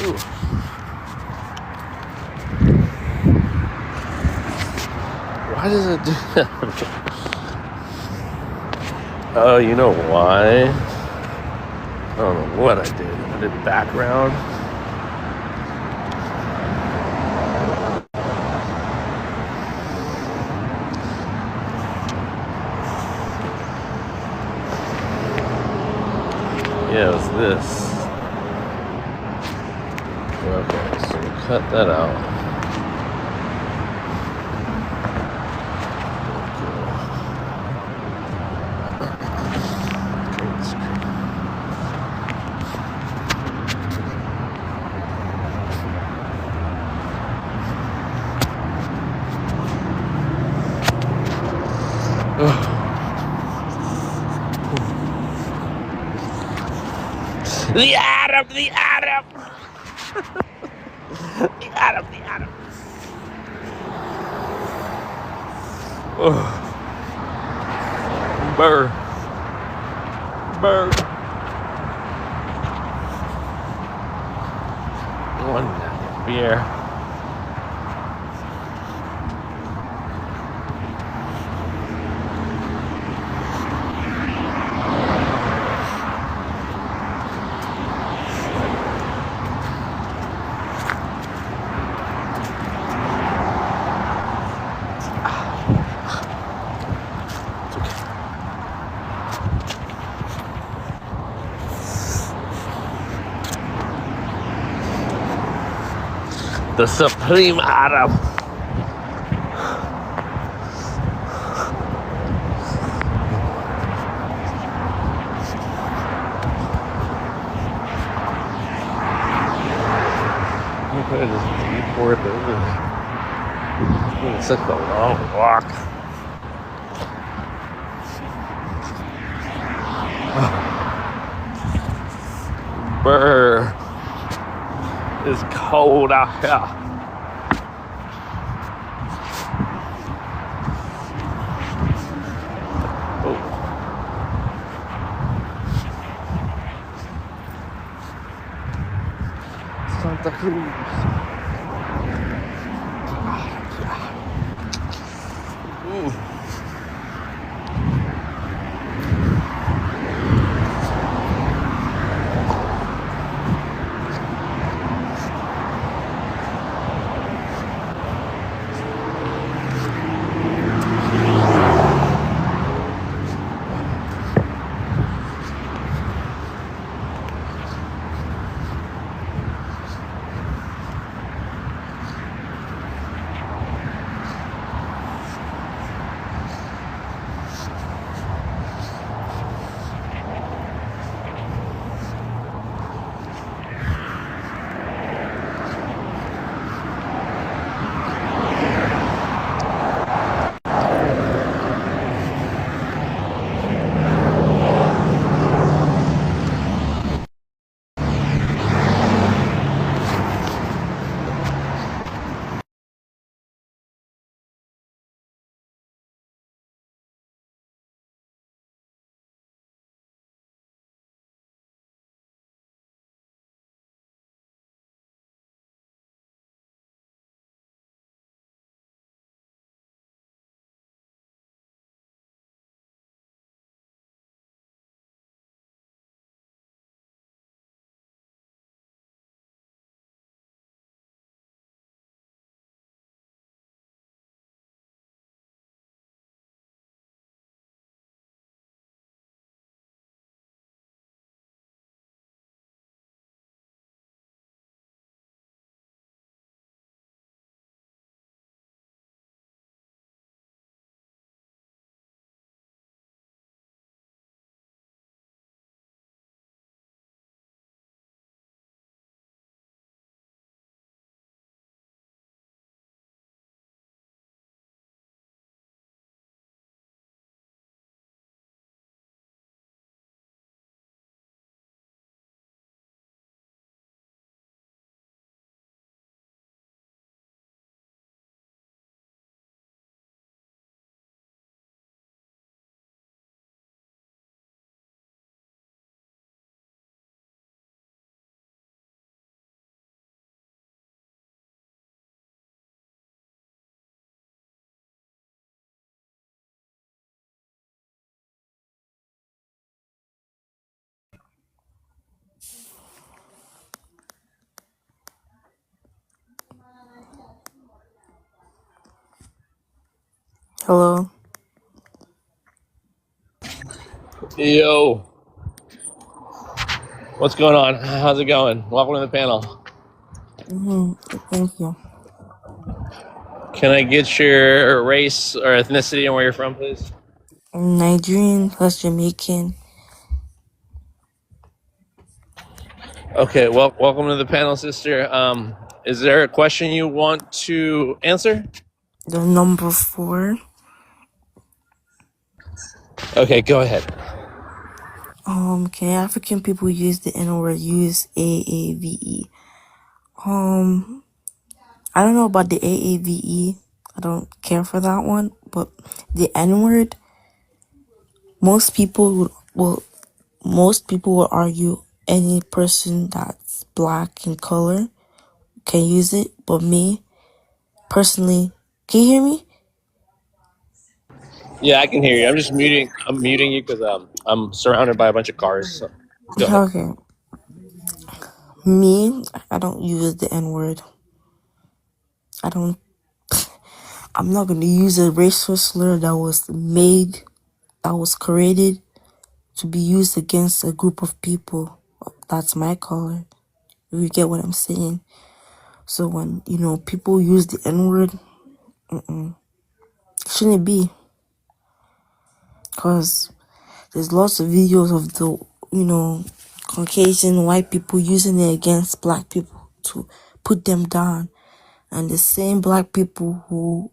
Ooh. Why does it do that? Oh, you know why? I don't know what I did. I did background. Yeah, it was this. Okay, so we'll cut that out. The Atom! The Atom! The Atom! The Atom! Burr. Burr. One beer. The Supreme Atom. I just keep forth over. It's such a long walk. Brr. It's cold out here. Santa Cruz. Hello. Yo, what's going on? How's it going? Welcome to the panel. Thank you. Can I get your race or ethnicity and where you're from, please? Nigerian plus Jamaican. Okay, well, welcome to the panel, sister. Is there a question you want to answer? The number 4. Okay, go ahead. Can African people use the N word? Use AAVE. I don't know about the AAVE. I don't care for that one. But the N word, most people will argue any person that's black in color can use it. But me personally, can you hear me? Yeah, I can hear you. I'm just muting. I'm muting you because I'm surrounded by a bunch of cars. So go ahead. Okay. Me, I don't use the N word. I'm not gonna use a racial slur that was created to be used against a group of people. That's my color. You get what I'm saying? So when, people use the N word, shouldn't it be? Because there's lots of videos of the, Caucasian white people using it against black people to put them down. And the same black people who,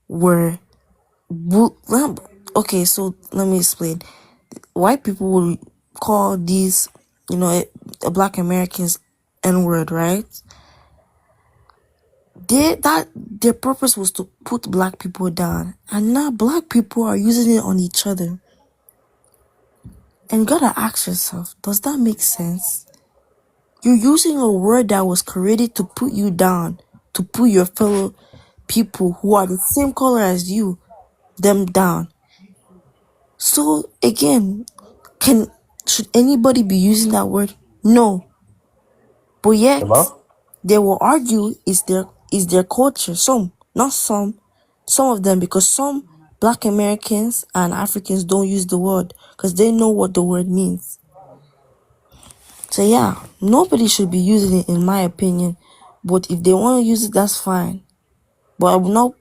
were okay, so let me explain. White people will call these, black Americans N-word, right? Their purpose was to put black people down, and now black people are using it on each other. And you gotta ask yourself, does that make sense? You're using a word that was created to put you down, to put your fellow people who are the same color as you, them down. So again, should anybody be using that word? No. But yet, Hello? they will argue is their culture. Not some of them, because some black Americans and Africans don't use the word because they know what the word means. So yeah, nobody should be using it in my opinion. But if they want to use it, that's fine. But I will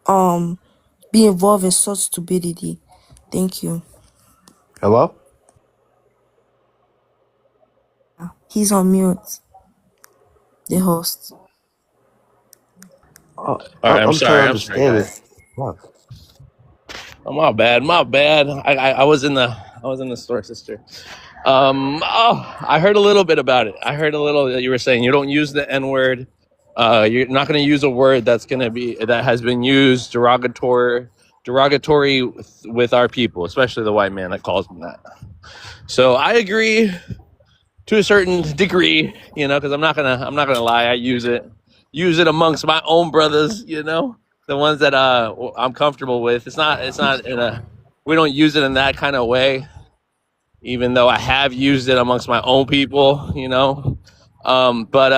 not be involved in such stupidity. Thank you. Hello? He's on mute, the host. Uh, All right, I'm I'm trying sorry. to I'm sorry, understand guys. this. Fuck. Oh, my bad. My bad. I was in the store, sister. I heard a little bit about it. I heard a little that you were saying you don't use the N word. You're not going to use a word that has been used derogatory with our people, especially the white man that calls them that. So I agree to a certain degree, because I'm not gonna lie. I use it amongst my own brothers, the ones that I'm comfortable with. It's not in a we don't use it in that kind of way, even though I have used it amongst my own people. But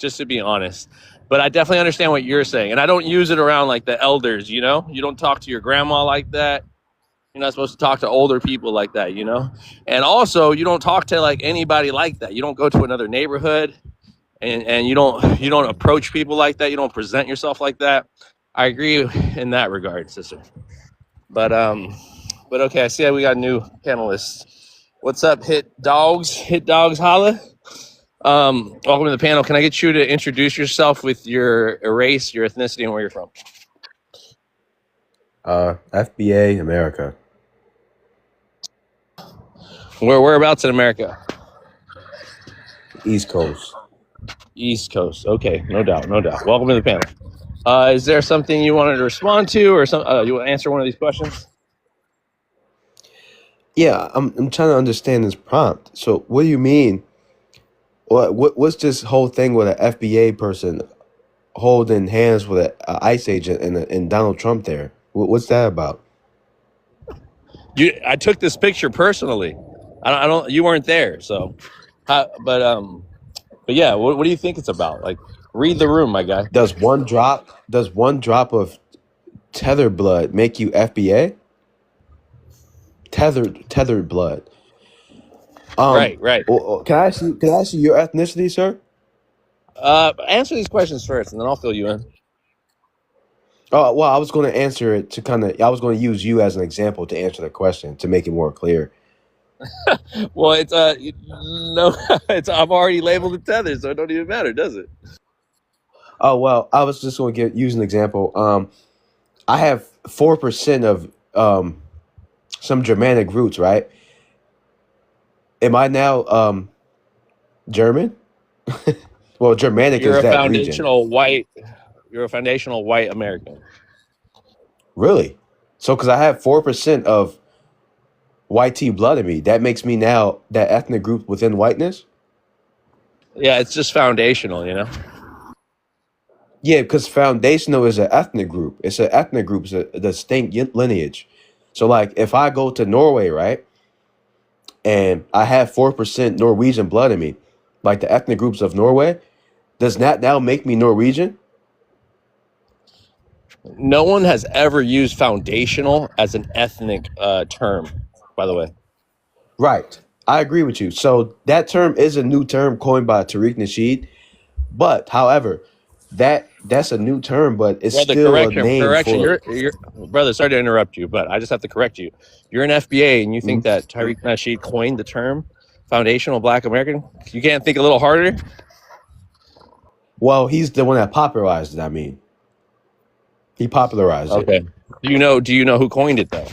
just to be honest, but I definitely understand what you're saying, and I don't use it around like the elders. You don't talk to your grandma like that. You're not supposed to talk to older people like that. And also, you don't talk to like anybody like that. You don't go to another neighborhood, and you don't approach people like that. You don't present yourself like that. I agree in that regard, sister. But okay, I see that we got new panelists. What's up, hit dogs? Hit dogs, holla. Welcome to the panel. Can I get you to introduce yourself with your race, your ethnicity, and where you're from? FBA America. Whereabouts in America? East Coast. East Coast. Okay, no doubt, no doubt. Welcome to the panel. Is there something you wanted to respond to, or you want to answer one of these questions? Yeah, I'm trying to understand this prompt. So what do you mean? What's this whole thing with an FBA person holding hands with an ICE agent and Donald Trump there? What's that about? I took this picture personally. I don't. You weren't there, so. But yeah. What do you think it's about? Like, Read the room, my guy. Does one drop of tether blood make you FBA? Tethered blood. Right. Can I ask you your ethnicity, sir? Answer these questions first, and then I'll fill you in. Oh, well, I was going to answer it I was going to use you as an example to answer the question to make it more clear. Well, it's no, I'm already labeled a tether, so it don't even matter, does it? Oh, well, I was just going to use an example. I have 4% of some Germanic roots, right? Am I now German? Well, Germanic You're is a that region. You're a foundational white American. Really? So, because I have 4% of white tea blood in me, that makes me now that ethnic group within whiteness? Yeah, it's just foundational, you know. Yeah, because foundational is an ethnic group. It's an ethnic group. It's a distinct lineage. So, like, if I go to Norway, right, and I have 4% Norwegian blood in me, like the ethnic groups of Norway, does that now make me Norwegian? No one has ever used foundational as an ethnic term, by the way. Right. I agree with you. So that term is a new term coined by Tariq Nasheed. But, however, that's a new term, but it's Brother, still a name correction. for. You're brother. Sorry to interrupt you, but I just have to correct you. You're an FBA, and you think that Tariq Nasheed coined the term foundational Black American? You can't think a little harder? Well, he's the one that popularized it. I mean, he popularized it. Okay. Do you know who coined it though?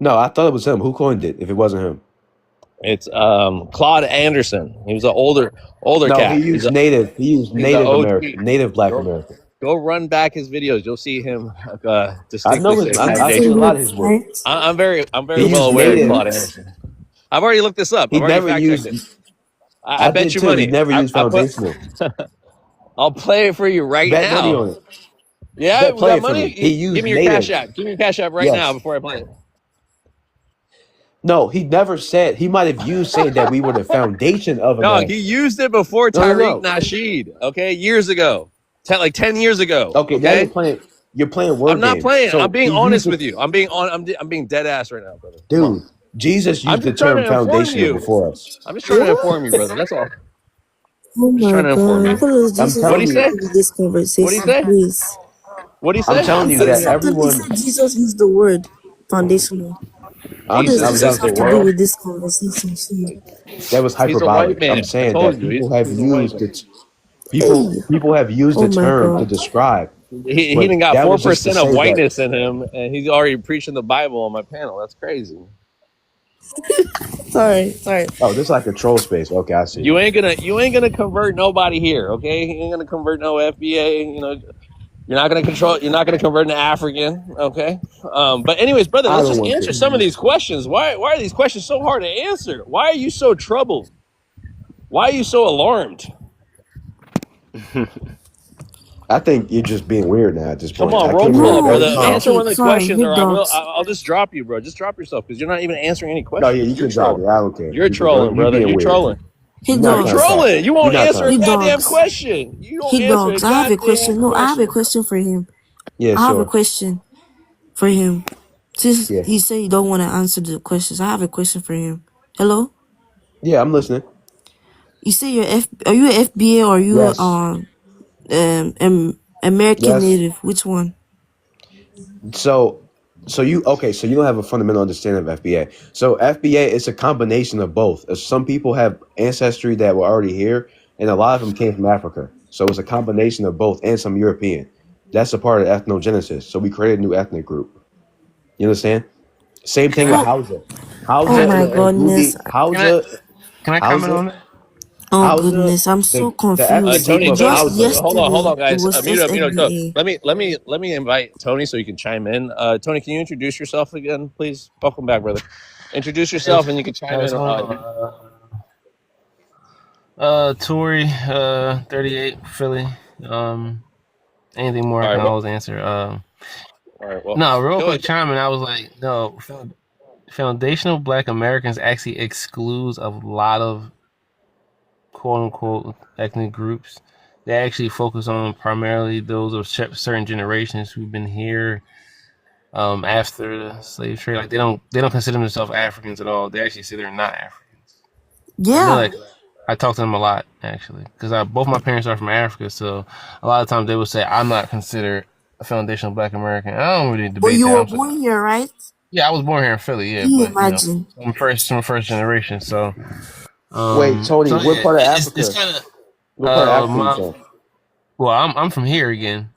No, I thought it was him. Who coined it? If it wasn't him, It's Claude Anderson. He was an older no, cat. he used native. He used he's Native a OG. American, Native Black American. Go run back his videos. You'll see him I distinctly know say his. I've seen a foundational. lot of his work. Right? I'm very He well used aware of native. Claude Anderson. I've already looked this up. He I've already never fact checked it. used. I bet did you too. money. He never used foundational. I'll play it for you right Bet money now. on it. Yeah, Bet we play got it for me. money. He used Give me your native. cash app. Give me your cash app right now Yes. before I play it. No, he never said. He might have used saying that we were the foundation of No, America. he used it before No, Tariq no. Nasheed. Okay, years ago, like 10 years ago. Okay, now Okay, you're playing word I'm not games. playing. So I'm being he honest used with it, you. I'm being dead ass right now, brother. Come on. dude. Jesus I'm used the just trying term to inform foundational you. before us. I'm just trying to What? inform you, brother. That's all. Oh Just my trying to inform god. you. What does I'm Jesus What'd telling he have you. say? to do with this What'd he conversation, say? please? What'd he I'm say? telling He you said that something. He everyone. said Jesus used the word foundational. What does Jesus I'm is Jesus done. the have to do world. with this conversation, please? That was He's a white hyperbolic. I'm man. I saying told that you. people have He's a white used man. it. Hey. People have used Oh the my term to god. describe, He but done got that was just to 4% of say that. whiteness in him, and he's already preaching the Bible on my panel. That's crazy. Sorry. Oh, this is like a troll space. Okay, I see. You ain't gonna convert nobody here, okay? You ain't gonna convert no FBA. You know, you're not gonna convert an African, okay? But anyways, brother, I let's don't just want answer to. some of these questions. Why are these questions so hard to answer? Why are you so troubled? Why are you so alarmed? I think you're just being weird now at this Come point. on, I roll came in here call, very brother. No. calm. Answer one Okay. of the Sorry. questions, Hit or dogs. I'll just drop you, bro. Just drop yourself because you're not even answering any No, yeah, questions. you You're can drop trolling. it. I don't care. You're trolling, You brother. being You're weird. trolling. Hit You're not You're trying to dogs. talk. trolling. You You're won't not answer trying a to Hit talk. goddamn dogs. question. You don't Hit answer a dogs. I have a question. goddamn No, I have a question. question for him. Yeah, I have a sure. question for him. Since Yeah, he said you don't want to answer the questions, I have a question for him. Hello? yeah. I'm listening. You say are you an FBA or are you Yes, American yes. native? Which one? So, you okay? So you don't have a fundamental understanding of FBA. So FBA is a combination of both. Some people have ancestry that were already here, and a lot of them came from Africa. So it's a combination of both, and some European. That's a part of ethnogenesis. So we created a new ethnic group. You understand? Same thing with Oh, Hausa. oh Hausa my and goodness. Bugi. Can I Hausa. can I comment Hausa. on that? Oh Hausa. goodness. I'm so The ethnic confused. group of Tony, Just Hausa. hold yesterday on, it guys. was Mute just up, FBA. Let me invite Tony so you can chime in. Tony, can you introduce yourself again, please? Welcome back, brother. Introduce yourself, and you can Hey, chime what's in. going on? Tori, 38, Philly. Anything more All I right, can always answer. all right. Well, No, real go quick ahead. chiming. I was like, no, foundational Black Americans actually excludes a lot of quote unquote ethnic groups. They actually focus on primarily those of certain generations who've been here after the slave trade. Like they don't consider themselves Africans at all. They actually say they're not Africans. I know Yeah. that. I talk to them a lot actually because both my parents are from Africa, so a lot of times they would say I'm not considered a foundational Black American. I don't really But debate you that. were I'm born here, right? Yeah, I was born here in Philly, yeah, Can you but you know, imagine? I'm first generation, so Wait, Tony, so what yeah, part of it's Africa? kind of What part of Africa you my from? well, I'm from here again.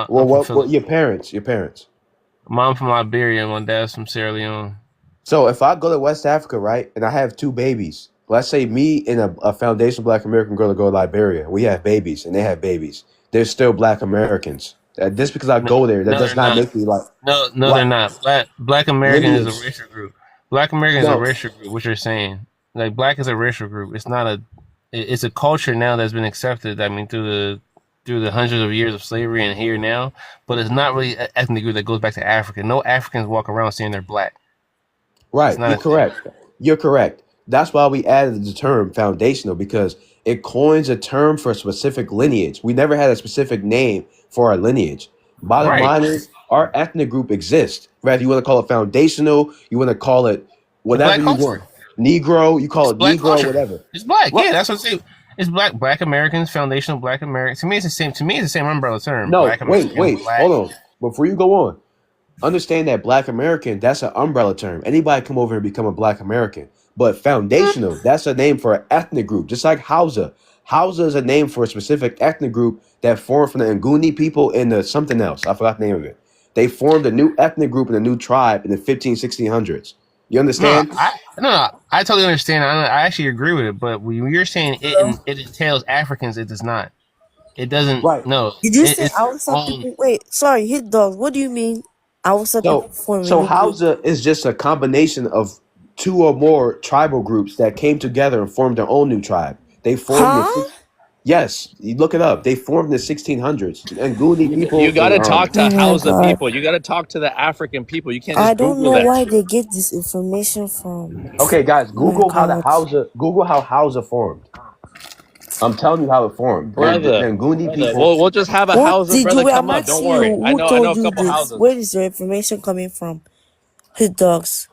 Well, I'm from what Philly. your parents? Your parents. Mom from Liberia, my dad's from Sierra Leone. So if I go to West Africa, right, and I have two babies, let's say me and a foundational Black American girl to go to Liberia, we have babies and they have babies. They're still Black Americans. Just because I No, go there, that no, does they're not not. make me like No, they're what not. Black American is a lineage. racial group. Black American is a No, racial group. What you're saying, like black is a racial group. It's not a. It's a culture now that's been accepted. I mean, through the hundreds of years of slavery and here now, but it's not really an ethnic group that goes back to Africa. No Africans walk around saying they're black. It's right. not You're a thing. correct. You're correct. That's why we added the term foundational because it coins a term for a specific lineage. We never had a specific name for our lineage. Bottom Right. line is our ethnic group exists. Whether you want to call it foundational, you want to call it It's whatever black you want. culture. Negro, you call It's it black Negro, culture. whatever. It's black. Right. Yeah, that's what I'm saying. It's black. Black Americans, foundational Black Americans. To me, it's the same. To me, it's the same umbrella term. No, Black American, black. hold on. Before you go on, understand that Black American, that's an umbrella term. Anybody come over and become a Black American. But foundational, that's a name for an ethnic group, just like Hausa. Hausa is a name for a specific ethnic group that formed from the Nguni people and the something else. I forgot the name of it. They formed a new ethnic group and a new tribe in the 1600s. You No, understand? I totally understand. I actually agree with it. But when you're saying it entails Africans, it does not. It doesn't. Right. No, Did you say it's Hausa own. people? Wait, sorry, hit dogs. What do you mean Hausa people So, form a so new group? Hausa is just a combination of two or more tribal groups that came together and formed their own new tribe. They formed Huh? yes, you look it up. They formed in the 1600s. And Nguni You people got and to talk to Oh my Hausa god. people. You got to talk to the African people. You can't I just don't Google know that why shit. they get this information from. okay, guys, Oh my god. Google how Hausa formed. I'm telling you how it formed. The Brother, Nguni brother, people. we'll just have a What Hausa did brother you? I'm come up. Don't asking you. worry. I Who know told a you couple this? Hausas. Where is your information coming from? Hit dogs.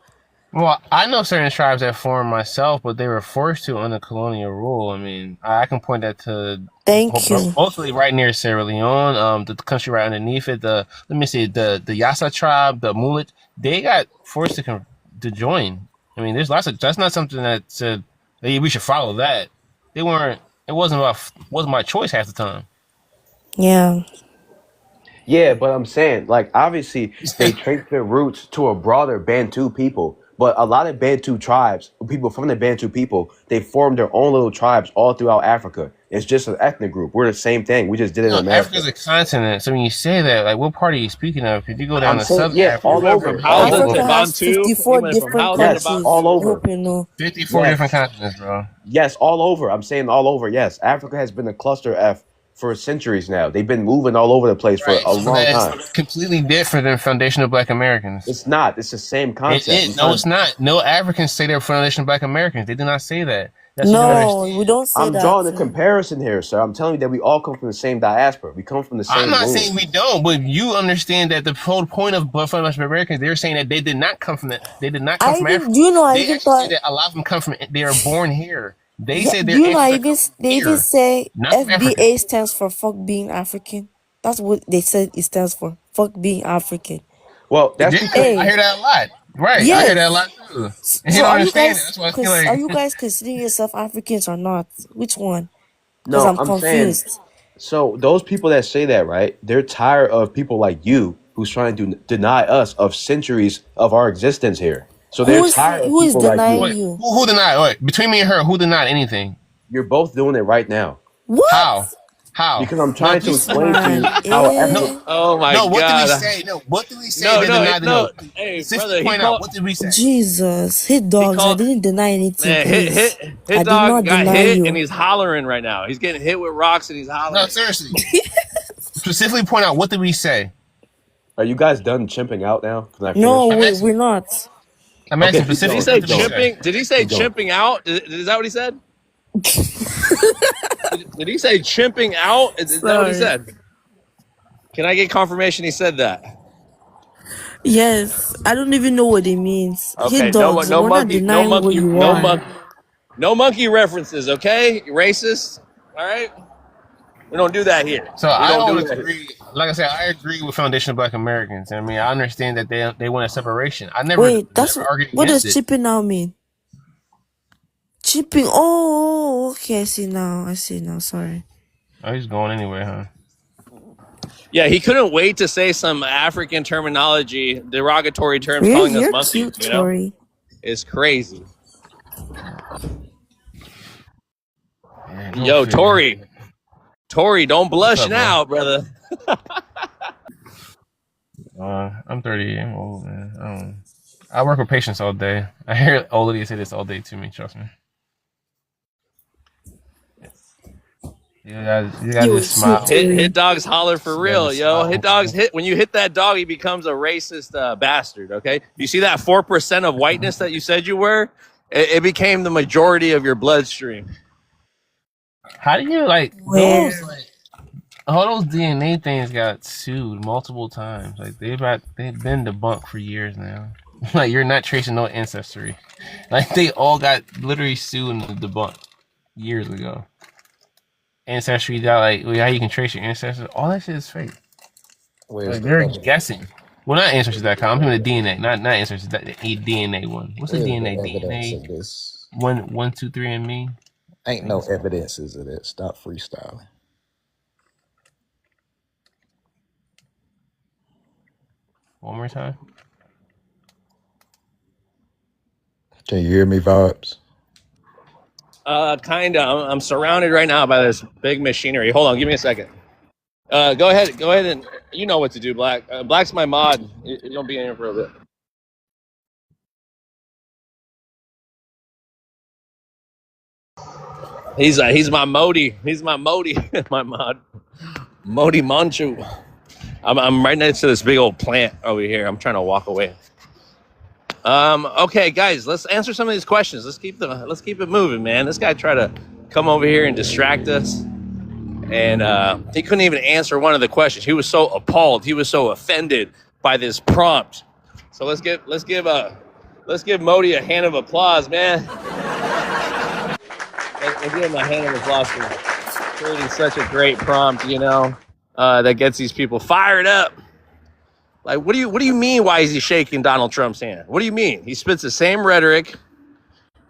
Well, I know certain tribes that formed myself, but they were forced to under colonial rule. I mean, I can point that to Thank you. mostly right near Sierra Leone, the country right underneath it. Let me see, the Yasa tribe, the Mulet, they got forced to join. I mean, there's lots of. That's not something that said hey, we should follow that. They weren't. It wasn't my choice half the time. Yeah. Yeah, but I'm saying, like, obviously, they trace their roots to a broader Bantu people. But a lot of Bantu tribes, people from the Bantu people, they formed their own little tribes all throughout Africa. It's just an ethnic group. We're the same thing. We just did it in No, America. Africa's a continent. So when you say that, like, what part are you speaking of? Could you go down I'm to saying, Southern yeah, Africa? all Went over, from all Hausa over. to Africa has Bantu. He 54 went from different Hausa to Yes, countries. Bantu. all I over. hope you know. 54 Yes, different continents, bro. yes, all over. I'm saying all over. Yes, Africa has been a cluster F for centuries now. They've been moving all over the place for Right. a So long time. that's completely different than foundational Black Americans. It's not. It's the same It concept. is. No, it's not. No Africans say they're foundational Black Americans. They do not say that. That's what you No, understand. we don't say I'm that. drawing a comparison here, sir. I'm telling you that we all come from the same diaspora. We come from the I'm same not womb. saying we don't, but you understand that the whole point of foundational Americans, they're saying that they did not come from that. They did not come I from even, Africa. do you know, I They even actually say thought, that a lot of them come from. They are born here. They yeah, say do their you know, I ancestors even, are from they even here, say not from Africa. FBA stands for fuck being African. That's what they said it stands for. Fuck being African. Well, that's Yeah, because I Hey, hear that a lot. Right, I hear that a yes. lot too. And they So don't are you understand it. guys, That's why I feel are like you guys considering yourself Africans or not? Which one? Because no, I'm I'm saying confused. so those people that say that, right? They're tired of people like you who's trying to deny us of centuries of our existence here. So they're tired of Who is people like denying you. wait, you? who denied? Wait, between me and her, who denied anything? You're both doing it right now What? How? How? because I'm No, trying to please. explain to you Man, how No, ethnic. Oh my no. What did we God. say? No, what did we say No, that no, denied the no. no? Hey, Specifically brother, he point out called. what did we say? Jesus. Hit He dogs. I called. didn't deny anything, Man, please. hit I did dog not got deny hit you. and he's hollering right now. He's getting hit with rocks and he's No, hollering. seriously. Specifically point out what did we say? Are you guys done chimping out now? Can I No, finish? I'm asking. we're not. I'm Okay, asking keep Did he going. specifically say what Keep did we going. say? chimping? Did he say Keep going. chimping out? Is that what he said? Did he say chimping out? Is that what he Sorry. said? Can I get confirmation he said that? Yes, I don't even know what it means. Hit Okay, dogs. We're not denying what you are. no monkey references. Okay, you racist. All right, we don't do that here. So We I don't do always that. agree. Like I said, I agree with Foundation of Black Americans. I mean, I understand that they want a separation. I never Wait, never argued what does against it. chipping out mean? Chipping. Oh, okay. I see now. Sorry. Oh, he's going anyway, huh? Yeah, he couldn't wait to say some African terminology, derogatory terms, Really, calling us you're monkeys. cute, You know, Tori. it's crazy. Man, go Yo, figure. Tori, don't blush up, bro? now, brother. I'm 38. I'm old, man. I work with patients all day. I hear old ladies say this all day to me. Trust me. You guys You just smile. cute, Tori. Hit dogs holler for You real, guys yo. smile. Hit dogs hit when you hit that dog, he becomes a racist bastard. Okay, you see that 4% of whiteness that you said you were? It became the majority of your bloodstream. How do you like Where? those? Like, all those DNA things got sued multiple times. Like they've been debunked for years now. Like you're not tracing no ancestry. Like they all got literally sued and debunked years ago. Ancestry, like how you can trace your ancestors, all that shit is fake. Where's Like the they're evidence? guessing. Well, not ancestry.com. I'm talking the DNA, not ancestry. That a DNA one. What's the Where's DNA? the evidence DNA of this? 1, 2, 3 and me. Ain't no evidences of that. Stop freestyling. One more time. Can you hear me, Vibes? Kinda. I'm surrounded right now by this big machinery. Hold on, give me a second. Go ahead, and you know what to do, Black. Black's my mod. You don't be in here for a bit. He's my Modi. He's my Modi. My mod. Modi Manchu. I'm right next to this big old plant over here. I'm trying to walk away. Okay, guys, let's answer some of these questions. Let's keep it moving, man. This guy tried to come over here and distract us, and he couldn't even answer one of the questions. He was so appalled. He was so offended by this prompt. So let's give Modi a hand of applause, man. Let's give him a hand of applause for creating such a great prompt, that gets these people fired up. Like, what do you mean? Why is he shaking Donald Trump's hand? What do you mean? He spits the same rhetoric.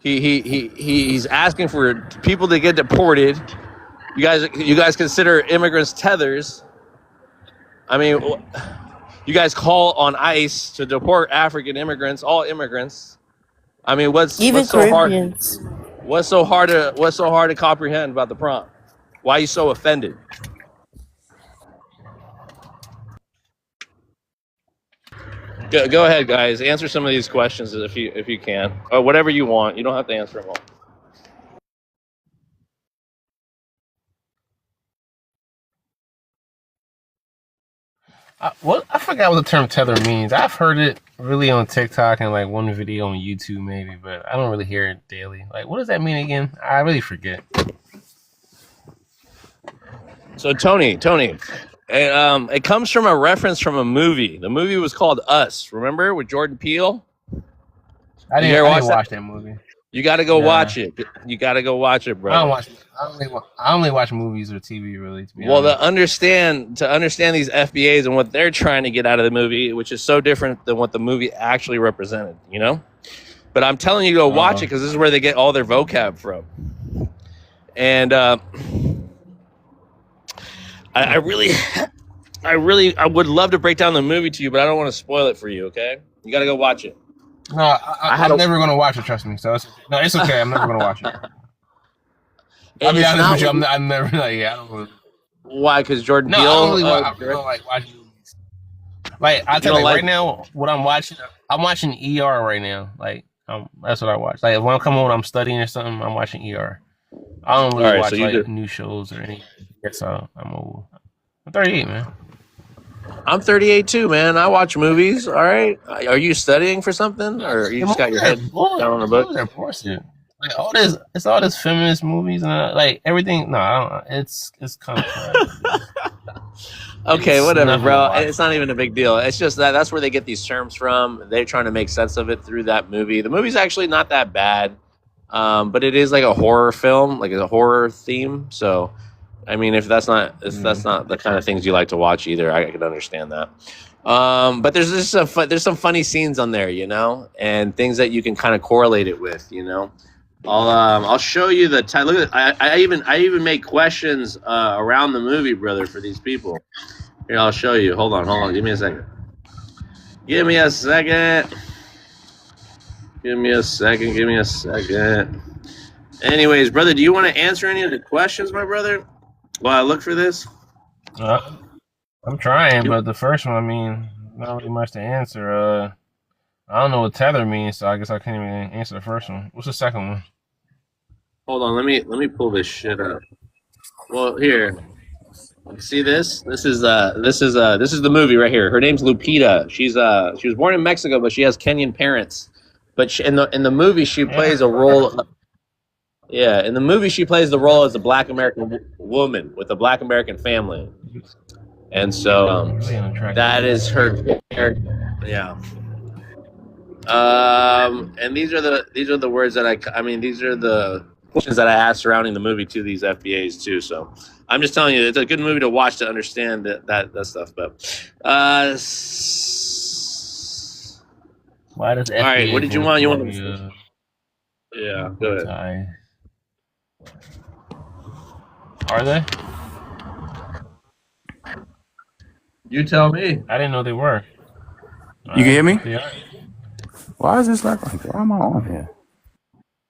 He's asking for people to get deported. You guys consider immigrants tethers. I mean, you guys call on ICE to deport African immigrants, all immigrants. I mean, what's so hard? Caribbeans. What's so hard to comprehend about the prompt? Why are you so offended? Go ahead, guys. Answer some of these questions if you can, or whatever you want. You don't have to answer them all. I forgot what the term tether means. I've heard it really on TikTok and like one video on YouTube maybe, but I don't really hear it daily. Like, what does that mean again? I really forget. So Tony, it comes from a reference from a movie. The movie was called Us. Remember, with Jordan Peele? I didn't watch that movie. You got to go watch it. You got to go watch it, bro. I only watch movies or TV, really. To be Well, honest. to understand these FBAs and what they're trying to get out of the movie, which is so different than what the movie actually represented, But I'm telling you to go watch it because this is where they get all their vocab from. And I would love to break down the movie to you, but I don't want to spoil it for you. Okay, you got to go watch it. No, I'm never gonna watch it. Trust me. So it's okay. I'm never gonna watch it. I'll be honest with you. I'm never like I don't really. Why? Because Jordan Peele. I don't like watching movies. Like I tell you right now, what I'm watching ER right now. Like that's what I watch. Like when I come home, I'm studying or something. I'm watching ER. I don't really watch new shows or anything. So I'm old. I'm 38, man. I'm 38 too, man. I watch movies. All right. Are you studying for something, or you just got your head down on a book? Like Like all this, it's all this feminist movies and like everything. No, I don't. It's kind of crap. Okay, It's whatever, nothing to bro. watch. It's not even a big deal. It's just that's where they get these terms from. They're trying to make sense of it through that movie. The movie's actually not that bad, but it is like a horror film, like a horror theme. So, I mean, if that's not the kind of things you like to watch either, I can understand that. But there's just there's some funny scenes on there, you know, and things that you can kind of correlate it with, you know. I'll show you the time. Look at I even make questions around the movie, brother, for these people. Here, I'll show you. Hold on. Give me a second. Give me a second. Anyways, brother, do you want to answer any of the questions, my brother, while I look for this? I'm trying, but the first one, I mean, not really much to answer. I don't know what tether means, so I guess I can't even answer the first one. What's the second one? Hold on, let me pull this shit up. Well, here. See this? This is the movie right here. Her name's Lupita. She was born in Mexico, but she has Kenyan parents. But in the movie, she plays a role. Yeah, in the movie, she plays the role as a Black American woman with a Black American family, and so that is her character. Yeah. And these are the words that I mean, these are the questions that I asked surrounding the movie to these FBAs too. So I'm just telling you, it's a good movie to watch to understand that stuff. But why does all right, what did you want? You want to? Yeah, go ahead. Are they? You tell me. I didn't know they were. You can hear me? Yeah. Why is this like why am I on here?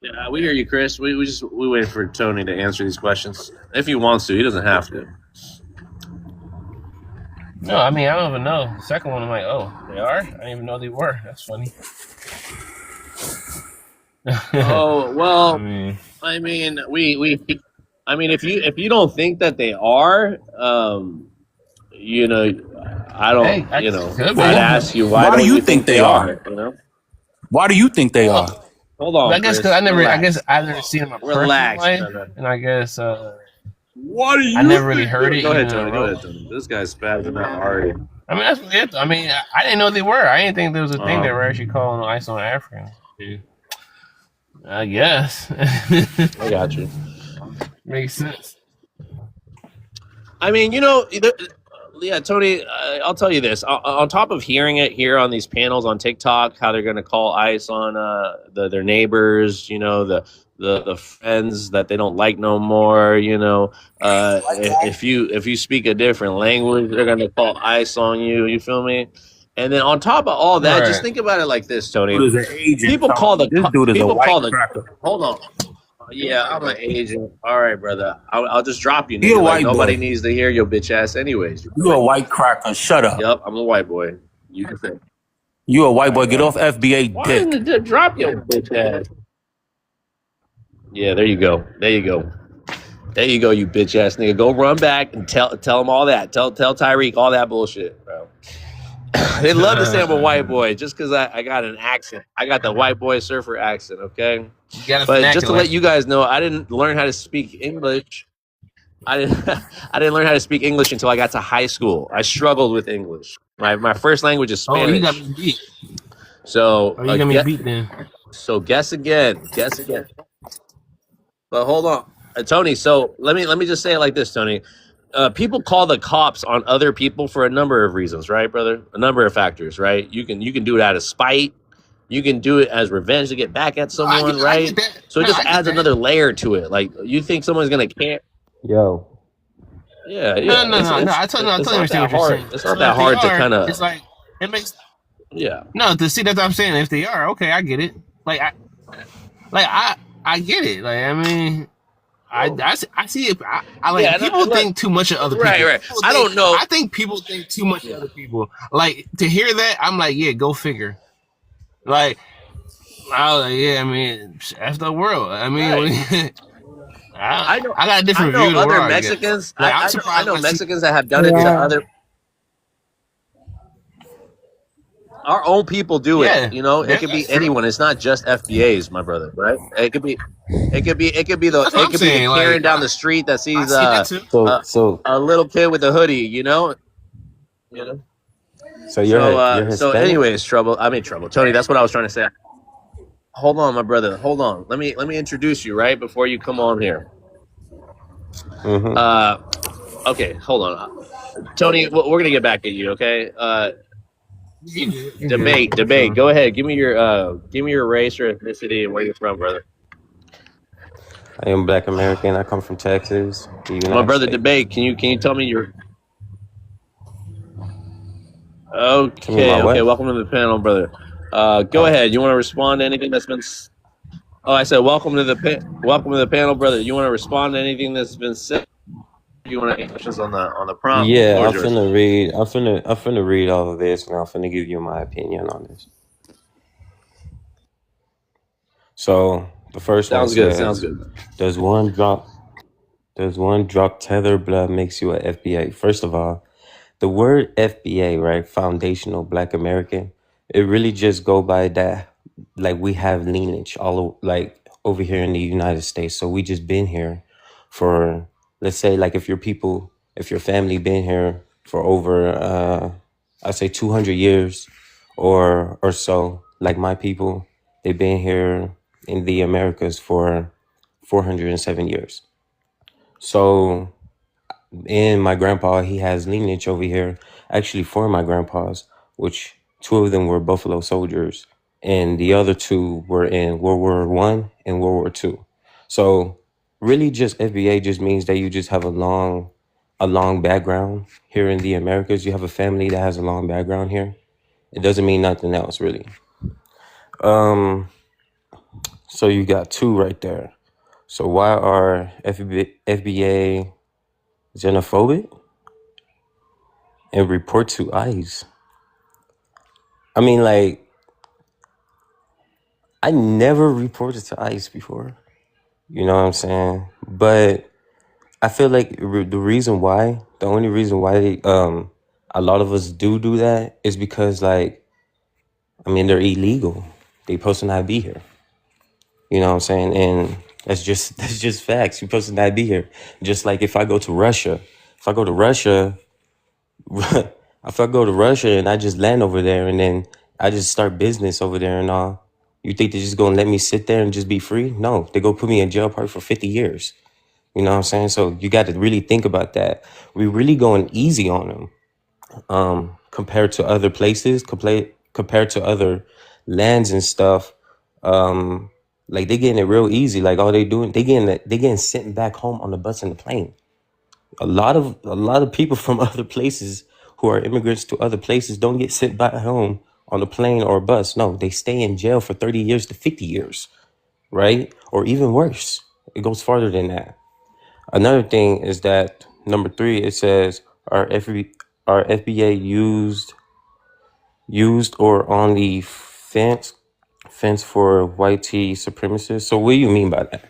Yeah, we hear you, Chris. We wait for Tony to answer these questions if he wants to. He doesn't have to. No, I mean I don't even know. The second one, I'm like, oh, they are. I didn't even know they were. That's funny. Oh well. I mean, I mean, if you don't think that they are, you know, I don't. Hey, I'd ask you why don't do you think they are? You know? Why do you think they are? Hold on. I guess because I've never seen them Relax, personally, and I guess what are you? I never really heard it. Go ahead, Tony. This guy's spazzing out already. I mean, that's it. I mean, I didn't know they were. I didn't think there was a thing they were actually calling ICE on Africans. I guess. I got you. Makes sense. I mean, yeah, Tony, I'll tell you this. On top of hearing it here on these panels on TikTok, how they're going to call ICE on their neighbors, the friends that they don't like no more, if you speak a different language, they're going to call ICE on you. You feel me? And then on top of all that, just think about it like this, Tony. People call the hold on. Yeah, I'm an agent. All right, brother. I'll just drop you. You're a white nobody boy. needs to hear your bitch ass anyways. You're a white cracker. Shut up. Yep, I'm a white boy. You can say. You a white boy. Get off FBA Why dick. didn't it drop your bitch ass? Yeah, there you go. You bitch ass nigga. Go run back and tell them all that. Tell Tyreek all that bullshit, bro. They love to say I'm a white boy just because I got an accent. I got the white boy surfer accent, okay? But just to let you guys know, I didn't learn how to speak English. I didn't learn how to speak English until I got to high school. I struggled with English. My first language is Spanish. Oh, you got me beat. So you got me beat then. So guess again. But hold on, Tony. So let me just say it like this, Tony. People call the cops on other people for a number of reasons, right, brother? A number of factors, right? You can do it out of spite. You can do it as revenge to get back at someone, right? So it just adds another layer to it. Like, you think someone's gonna care? Yo. Yeah. No. I totally understand what you're saying. It's not that hard to kind of. It's like it makes. Yeah. No, to see that's what I'm saying. If they are, okay, I get it. I get it. Like, I mean, I see it. I like people think too much of other people. Right. I don't know. I think people think too much of other people. Like, to hear that, I'm like, yeah, go figure. Like, I was like, yeah, I mean, F the world. I mean, I got a different view of the world. Mexicans, I know Mexicans that have done it to other. our own people do it. Yeah, You know, it could be that's true. anyone. It's not just FBAs, my brother. Right? It could be That's what I'm the saying. Karen Like down the street that I sees see that too. a little kid with a hoodie. You know. So you're So Hispanic? anyways, trouble, Tony. That's what I was trying to say. Hold on, my brother. Hold on. Let me introduce you right before you come on here. Mm-hmm. Okay, hold on, Tony. We're gonna get back at you. Okay. Debate. Go ahead. Give me your race or ethnicity and where you're from, brother. I am Black American. I come from Texas, the My United brother, States. debate. Can you tell me your? Tell me my Okay. what? Welcome to the panel, brother. Go Oh, ahead. You want to respond to anything that's been? Oh, I said welcome to the panel, brother. You want to respond to anything that's been said? You want to ask questions on the prompt? The yeah. floor is yours. I'm finna read all of this, and I'm finna give you my opinion on this. So the first one Sounds good. Sounds says, good. "Does one drop tether blood makes you a FBA?" First of all, the word FBA, right? Foundational Black American. It really just go by that. Like we have lineage like over here in the United States. So we just been here for, let's say, like if your family been here for over, I say 200 years or so. Like my people, they've been here in the Americas for 407 years. So, and my grandpa, he has lineage over here. Actually, four of my grandpas, which two of them were Buffalo Soldiers, and the other two were in World War One and World War Two. So, really, just FBA just means that you just have a long background here in the Americas. You have a family that has a long background here. It doesn't mean nothing else, really. So you got two right there. So why are FBA xenophobic and report to ICE? I mean, like, I never reported to ICE before. You know what I'm saying? But I feel like the only reason why a lot of us do that is because, like, I mean, they're illegal. They supposed to not be here. You know what I'm saying? And that's just facts. You're supposed to not be here. Just like if I go to Russia, if I go to Russia, if I go to Russia and I just land over there and then I just start business over there and all, you think they're just gonna let me sit there and just be free? No, they go put me in jail probably for 50 years. You know what I'm saying? So you got to really think about that. We're really going easy on them compared to other places, compared to other lands and stuff. Like they getting it real easy. Like all they getting sent back home on the bus and the plane. A lot of people from other places who are immigrants to other places don't get sent back home on a plane or a bus. No, they stay in jail for 30 years to 50 years, right? Or even worse. It goes farther than that. Another thing is that number 3, it says, are FBA used or on the fence for white supremacists? So what do you mean by that?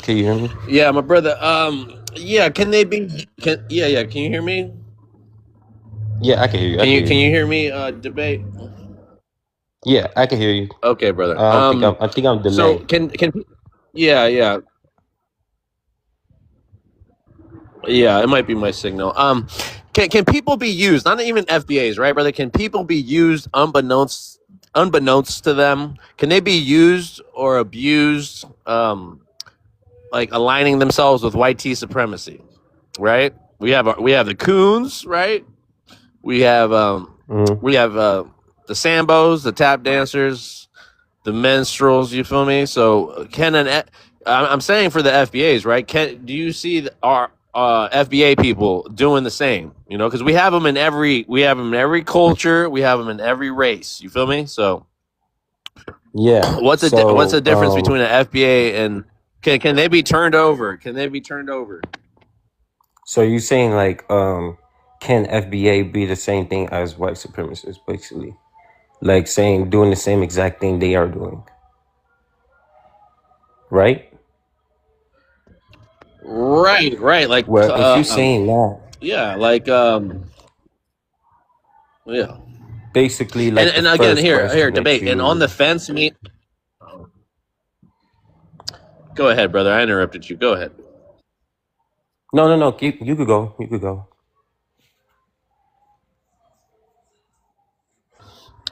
Can you hear me? Yeah, my brother. Yeah. Can they be? Yeah. Can you hear me? Yeah, I can hear you. Can you hear me? Debate. Yeah, I can hear you. Okay, brother. I think I'm So delayed. can yeah. It might be my signal. Can people be used? Not even FBAs, right, brother? Can people be used unbeknownst to them? Can they be used or abused? Like aligning themselves with white supremacy, right? We have the coons, right? We have the Sambos, the tap dancers, the minstrels. You feel me? So I'm saying for the FBAs, right? Do you see our FBA people doing the same? You know, because we have them in every culture, we have them in every race. You feel me? So Yeah. what's the difference between an FBA and can they be turned over? Can they be turned over? So you saying like can FBA be the same thing as white supremacists, basically? Like saying doing the same exact thing they are doing. Right? Right. Like, Well, if you're saying that, yeah, like, yeah. basically, And like the again, first here, question that debate. And on the you. fence, me. Go ahead, brother. I interrupted you. Go ahead. No. You could go. You could go.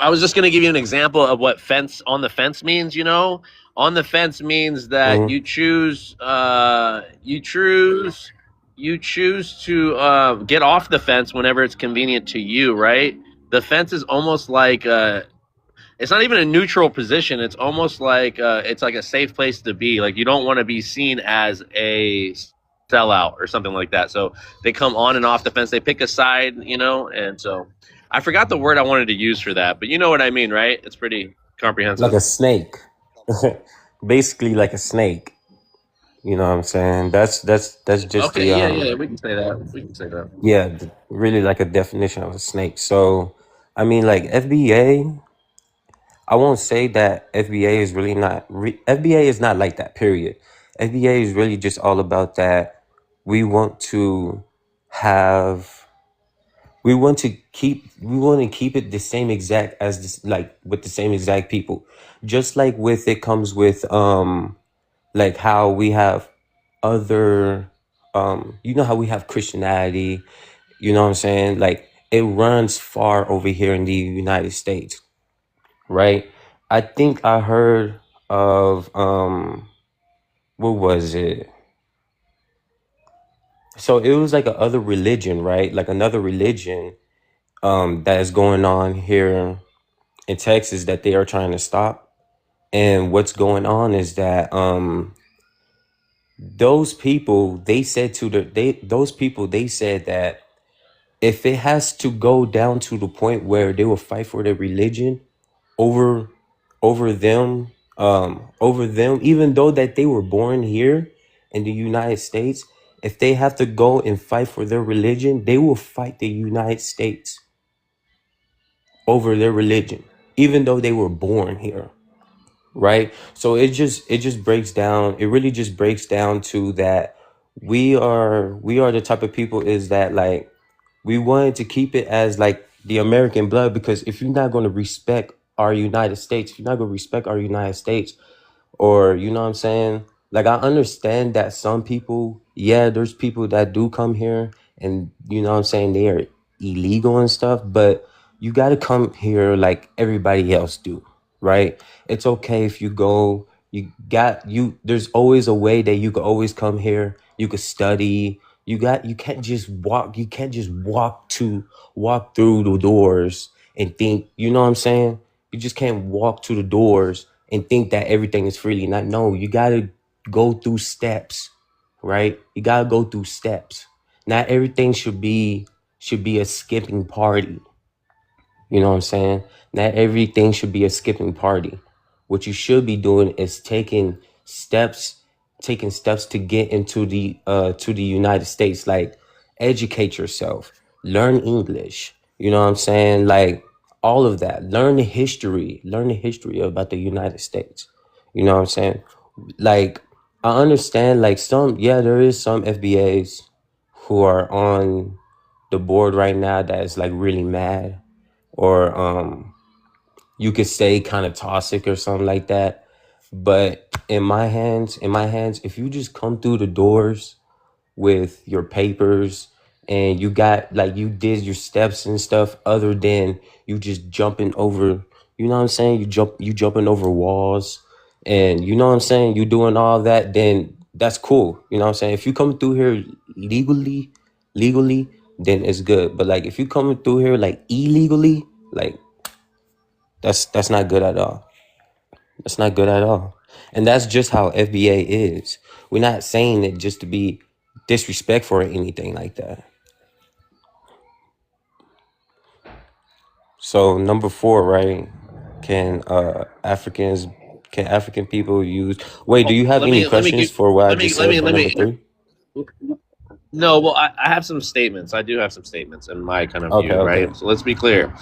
I was just going to give you an example of what fence on the fence means. You know, on the fence means that Mm-hmm. you choose to get off the fence whenever it's convenient to you. Right? The fence is almost like it's not even a neutral position. It's almost like it's like a safe place to be. Like you don't want to be seen as a sellout or something like that. So they come on and off the fence. They pick a side, you know, and so I forgot the word I wanted to use for that, but you know what I mean, right? It's pretty Like comprehensive. a snake. Basically, like a snake. You know what I'm saying? That's just Okay, the yeah, we can say that. We can say that. yeah, really like a definition of a snake. So, I mean, like FBA, I won't say that FBA is really not. FBA is not like that. Period. FBA is really just all about that. We want to have. We want to keep. We want to keep it the same exact as this, like with the same exact people. Just like with it comes with like how we have other you know how we have Christianity, you know what I'm saying? Like it runs far over here in the United States, right? I think I heard of what was it? So it was like a other religion, right? Like another religion that is going on here in Texas that they are trying to stop. And what's going on is that those people they said to those people they said that if it has to go down to the point where they will fight for their religion over over them even though that they were born here in the United States, if they have to go and fight for their religion, they will fight the United States over their religion even though they were born here, right? So it just breaks down, it really just breaks down to that we are the type of people is that like we wanted to keep it as like the American blood, because if you're not going to respect our United States, if you're not going to respect our United States, or you know what I'm saying? Like I understand that some people, yeah, there's people that do come here and you know what I'm saying, they are illegal and stuff, but you got to come here like everybody else do, right? It's okay if you go, there's always a way that you could always come here, you could study, you can't just walk, walk through the doors and think, you know what I'm saying? You just can't walk to the doors and think that everything is freely. Not, no, you gotta go through steps, right? You gotta go through steps. Not everything should be a skipping party. You know what I'm saying? Not everything should be a skipping party. What you should be doing is taking steps to get into the United States. Like educate yourself, learn English. You know what I'm saying? Like all of that. Learn the history about the United States. You know what I'm saying? Like I understand like there is some FBAs who are on the board right now that is like really mad, or you could say kind of toxic or something like that. But in my hands, if you just come through the doors with your papers and you got like you did your steps and stuff, other than you just jumping over, you know what I'm saying, you jumping over walls, and you know what I'm saying, you doing all that, then that's cool. You know what I'm saying? If you come through here legally, then it's good. But like if you coming through here like illegally, like that's not good at all. That's not good at all. And that's just how FBA is. We're not saying it just to be disrespectful or anything like that. So number 4, right? Can African people use? Wait, do Well, you have any let me questions give for what I let me just let said me for let number me 3? no, well, I have some statements. I do have some statements in my kind of Okay, view, okay. right? So let's be clear.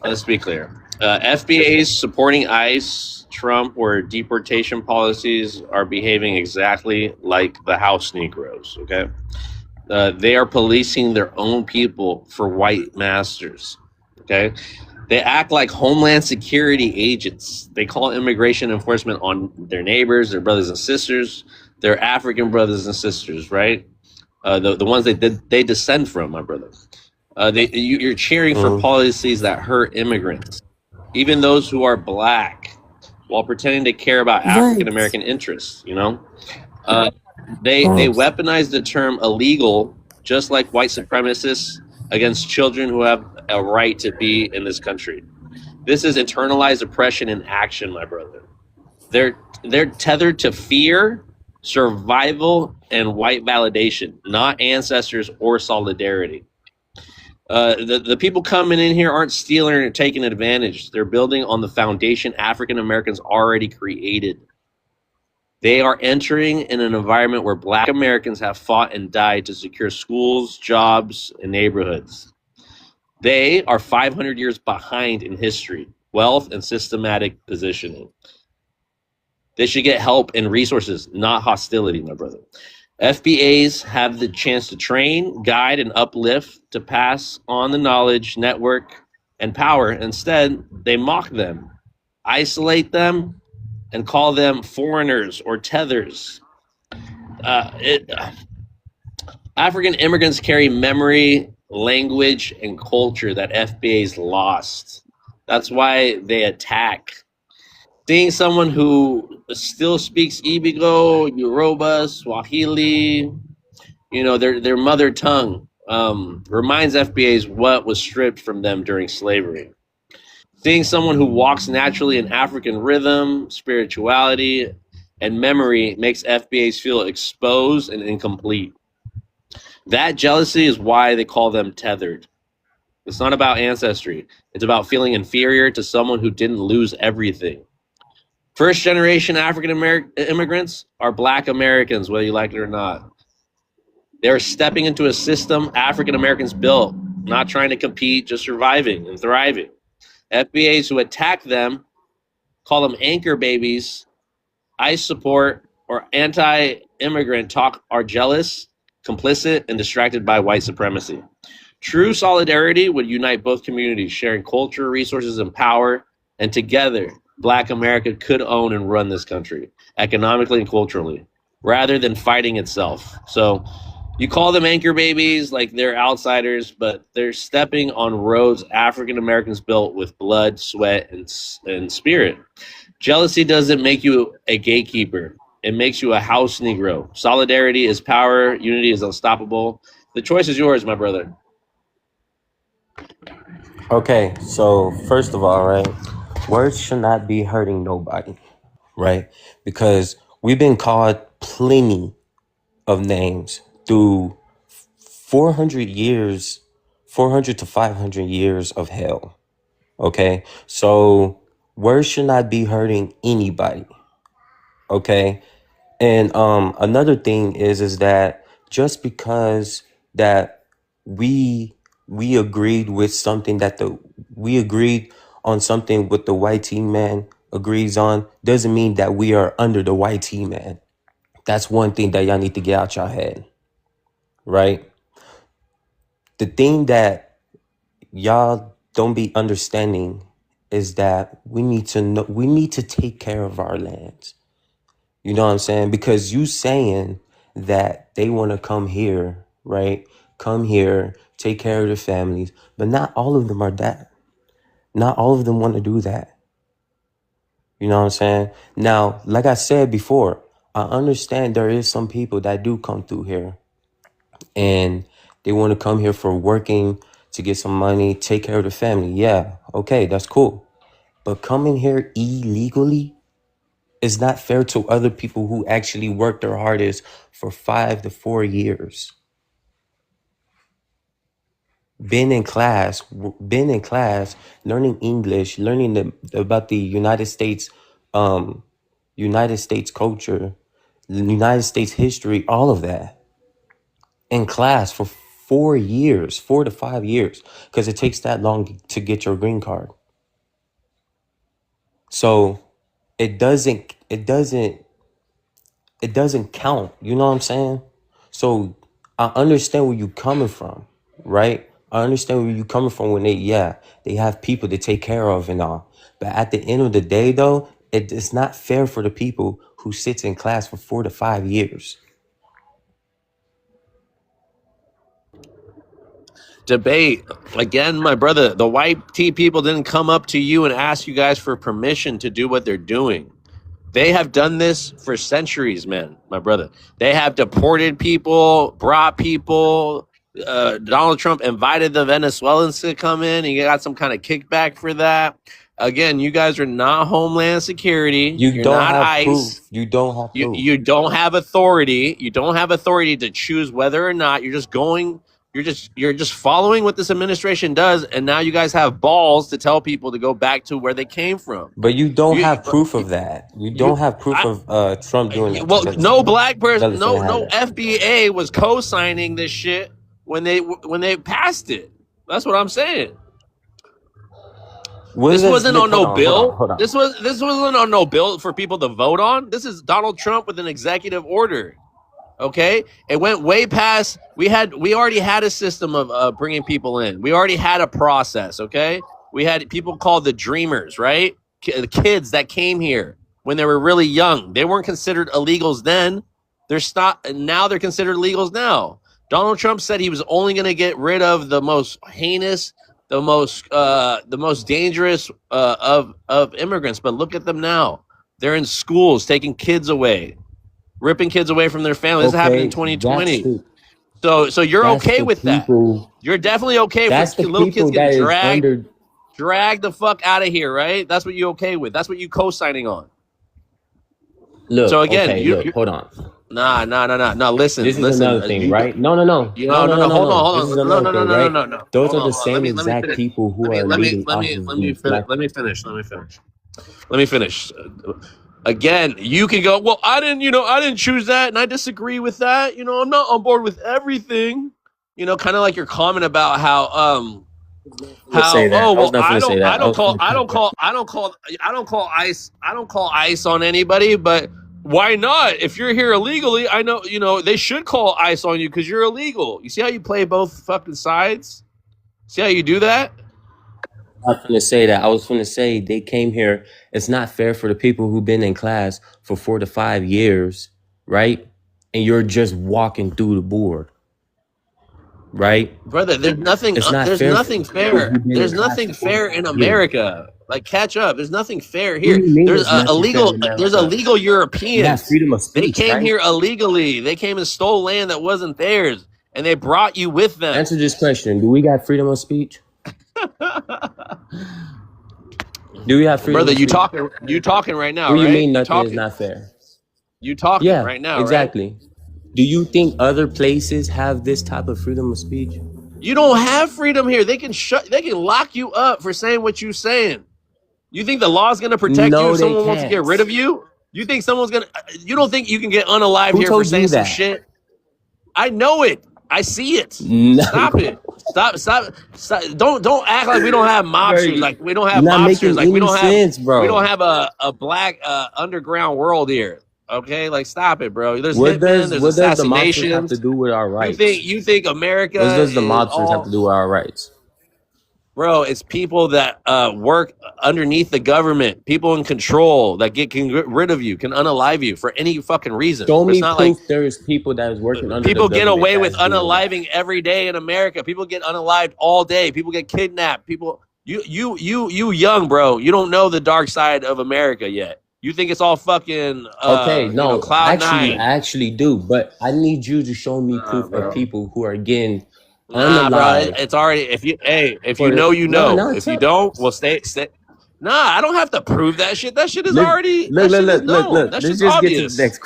Let's be clear. FBA's supporting ICE, Trump, or deportation policies are behaving exactly like the House Negroes. Okay, they are policing their own people for white masters. Okay, they act like Homeland Security agents. They call immigration enforcement on their neighbors, their brothers and sisters, their African brothers and sisters. Right, the ones they descend from, my brother. You're cheering for Mm. policies that hurt immigrants, even those who are black, while pretending to care about African Right. American interests. You know, they Right. weaponize the term illegal, just like white supremacists against children who have a right to be in this country. This is internalized oppression in action, my brother. They're tethered to fear, survival, and white validation, not ancestors or solidarity. The people coming in here aren't stealing or taking advantage. They're building on the foundation African Americans already created. They are entering in an environment where Black Americans have fought and died to secure schools, jobs, and neighborhoods. They are 500 years behind in history, wealth, and systematic positioning. They should get help and resources, not hostility, my brother. FBAs have the chance to train, guide, and uplift to pass on the knowledge, network, and power. Instead, they mock them, isolate them, and call them foreigners or tethers. African immigrants carry memory, language, and culture that FBA's lost. That's why they attack. Seeing someone who still speaks Ibigo, Yoruba, Swahili, their mother tongue, reminds FBAs what was stripped from them during slavery. Seeing someone who walks naturally in African rhythm, spirituality, and memory makes FBAs feel exposed and incomplete. That jealousy is why they call them tethered. It's not about ancestry. It's about feeling inferior to someone who didn't lose everything. First generation African American immigrants are Black Americans, whether you like it or not. They're stepping into a system African Americans built, not trying to compete, just surviving and thriving. FBAs who attack them, call them anchor babies, ICE support, or anti-immigrant talk are jealous, complicit, and distracted by white supremacy. True solidarity would unite both communities, sharing culture, resources, and power, and together, Black America could own and run this country, economically and culturally, rather than fighting itself. So you call them anchor babies, like they're outsiders, but they're stepping on roads African Americans built with blood, sweat, and spirit. Jealousy doesn't make you a gatekeeper. It makes you a house Negro. Solidarity is power. Unity is unstoppable. The choice is yours, my brother. Okay, so first of all, right, words should not be hurting nobody, right? Because we've been called plenty of names through 400 years, 400 to 500 years of hell. Okay, so words should not be hurting anybody. Okay, and another thing is that just because that we agreed with something that we agreed on something with the white team man agrees on doesn't mean that we are under the white team man. That's one thing that y'all need to get out your head, right? The thing that y'all don't be understanding is that we need to take care of our lands. You know what I'm saying? Because you saying that they want to come here, right? Come here, take care of their families, but not all of them are that. Not all of them want to do that. You know what I'm saying? Now, like I said before, I understand there is some people that do come through here and they want to come here for working to get some money, take care of the family. Yeah, okay, that's cool. But coming here illegally is not fair to other people who actually work their hardest for 5 to 4 years. Been in class, learning English, learning about the United States culture, the United States history, all of that in class for 4 years, 4 to 5 years, because it takes that long to get your green card. So it doesn't count. You know what I'm saying? So I understand where you coming from, right? I understand where you coming from when they have people to take care of and all. But at the end of the day, though, it's not fair for the people who sits in class for 4 to 5 years. Debate again, my brother. The white tea people didn't come up to you and ask you guys for permission to do what they're doing. They have done this for centuries, man, my brother. They have deported people, brought people. Donald Trump invited the Venezuelans to come in. He got some kind of kickback for that. Again, you guys are not Homeland Security. You're don't not have ICE. proof. You don't have proof. You don't have authority. You don't have authority to choose whether or not. You're just going. You're just following what this administration does, and now you guys have balls to tell people to go back to where they came from. But you don't have proof of that. You don't have proof of Trump doing that. Well, no black person, Doesn't no have that. FBA was co-signing this shit when they passed it. That's what I'm saying. This wasn't on no bill. Hold on. This wasn't on no bill for people to vote on. This is Donald Trump with an executive order. Okay, it went way past. We already had a system of bringing people in. We already had a process. Okay, we had people called the Dreamers, right? The kids that came here when they were really young. They weren't considered illegals then. Now they're considered illegals now. Donald Trump said he was only going to get rid of the most heinous, the most dangerous of immigrants. But look at them now. They're in schools taking kids away. Ripping kids away from their families. This happened in 2020. So you're okay with that? You're definitely okay for little kids getting dragged the fuck out of here, right? That's what you're okay with. That's what you co-signing on. Look. So again, okay, hold on. Nah. Listen. This is another thing, right? No. Hold on. This is another thing, right? No. Those are the same exact people who are leading. Let me finish. Again, you can go, well, I didn't choose that, and I disagree with that. I'm not on board with everything. Kind of like your comment about how I don't call ICE on anybody, but why not? If you're here illegally, I know, they should call ICE on you because you're illegal. You see how you play both fucking sides? See how you do that? I was going to say that. I was going to say they came here. It's not fair for the people who've been in class for 4 to 5 years, right? And you're just walking through the board, right? Brother, there's nothing. There's nothing fair. There's nothing fair in America. Like, catch up. There's nothing fair here. There's illegal Europeans. Yeah, freedom of speech. They came here illegally. They came and stole land that wasn't theirs, and they brought you with them. Answer this question: do we got freedom of speech? Do we have freedom? Brother, you talking right now, what do you right? mean nothing is not fair? You talking right now, exactly. Right? Do you think other places have this type of freedom of speech? You don't have freedom here. They can lock you up for saying what you're saying. You think the law's gonna protect you if someone wants to get rid of you? You think you don't think you can get unalived here for saying some shit? I know it. I see it. No. Stop it. Stop. Don't act like we don't have mobsters. Like we don't have mobsters. Like we don't have a black underground world here. Okay, like stop it, bro. There's hitmen, there's assassinations. What does the mobsters have to do with our rights? You think America? What does the mobsters have to do with our rights? Bro, it's people that work underneath the government, people in control that can get rid of you, can unalive you for any fucking reason. Show me proof there's people that is working under people the get away with unaliving every day in America. People get unalived all day. People get kidnapped. People, you young, bro. You don't know the dark side of America yet. You think it's all fucking cloud nine. I actually do, but I need you to show me proof of people who are getting Nah, bro, it's already if you know. If you don't, well, stay. Nah, I don't have to prove that shit. That shit is already. Look. That shit's obvious. Get to the next.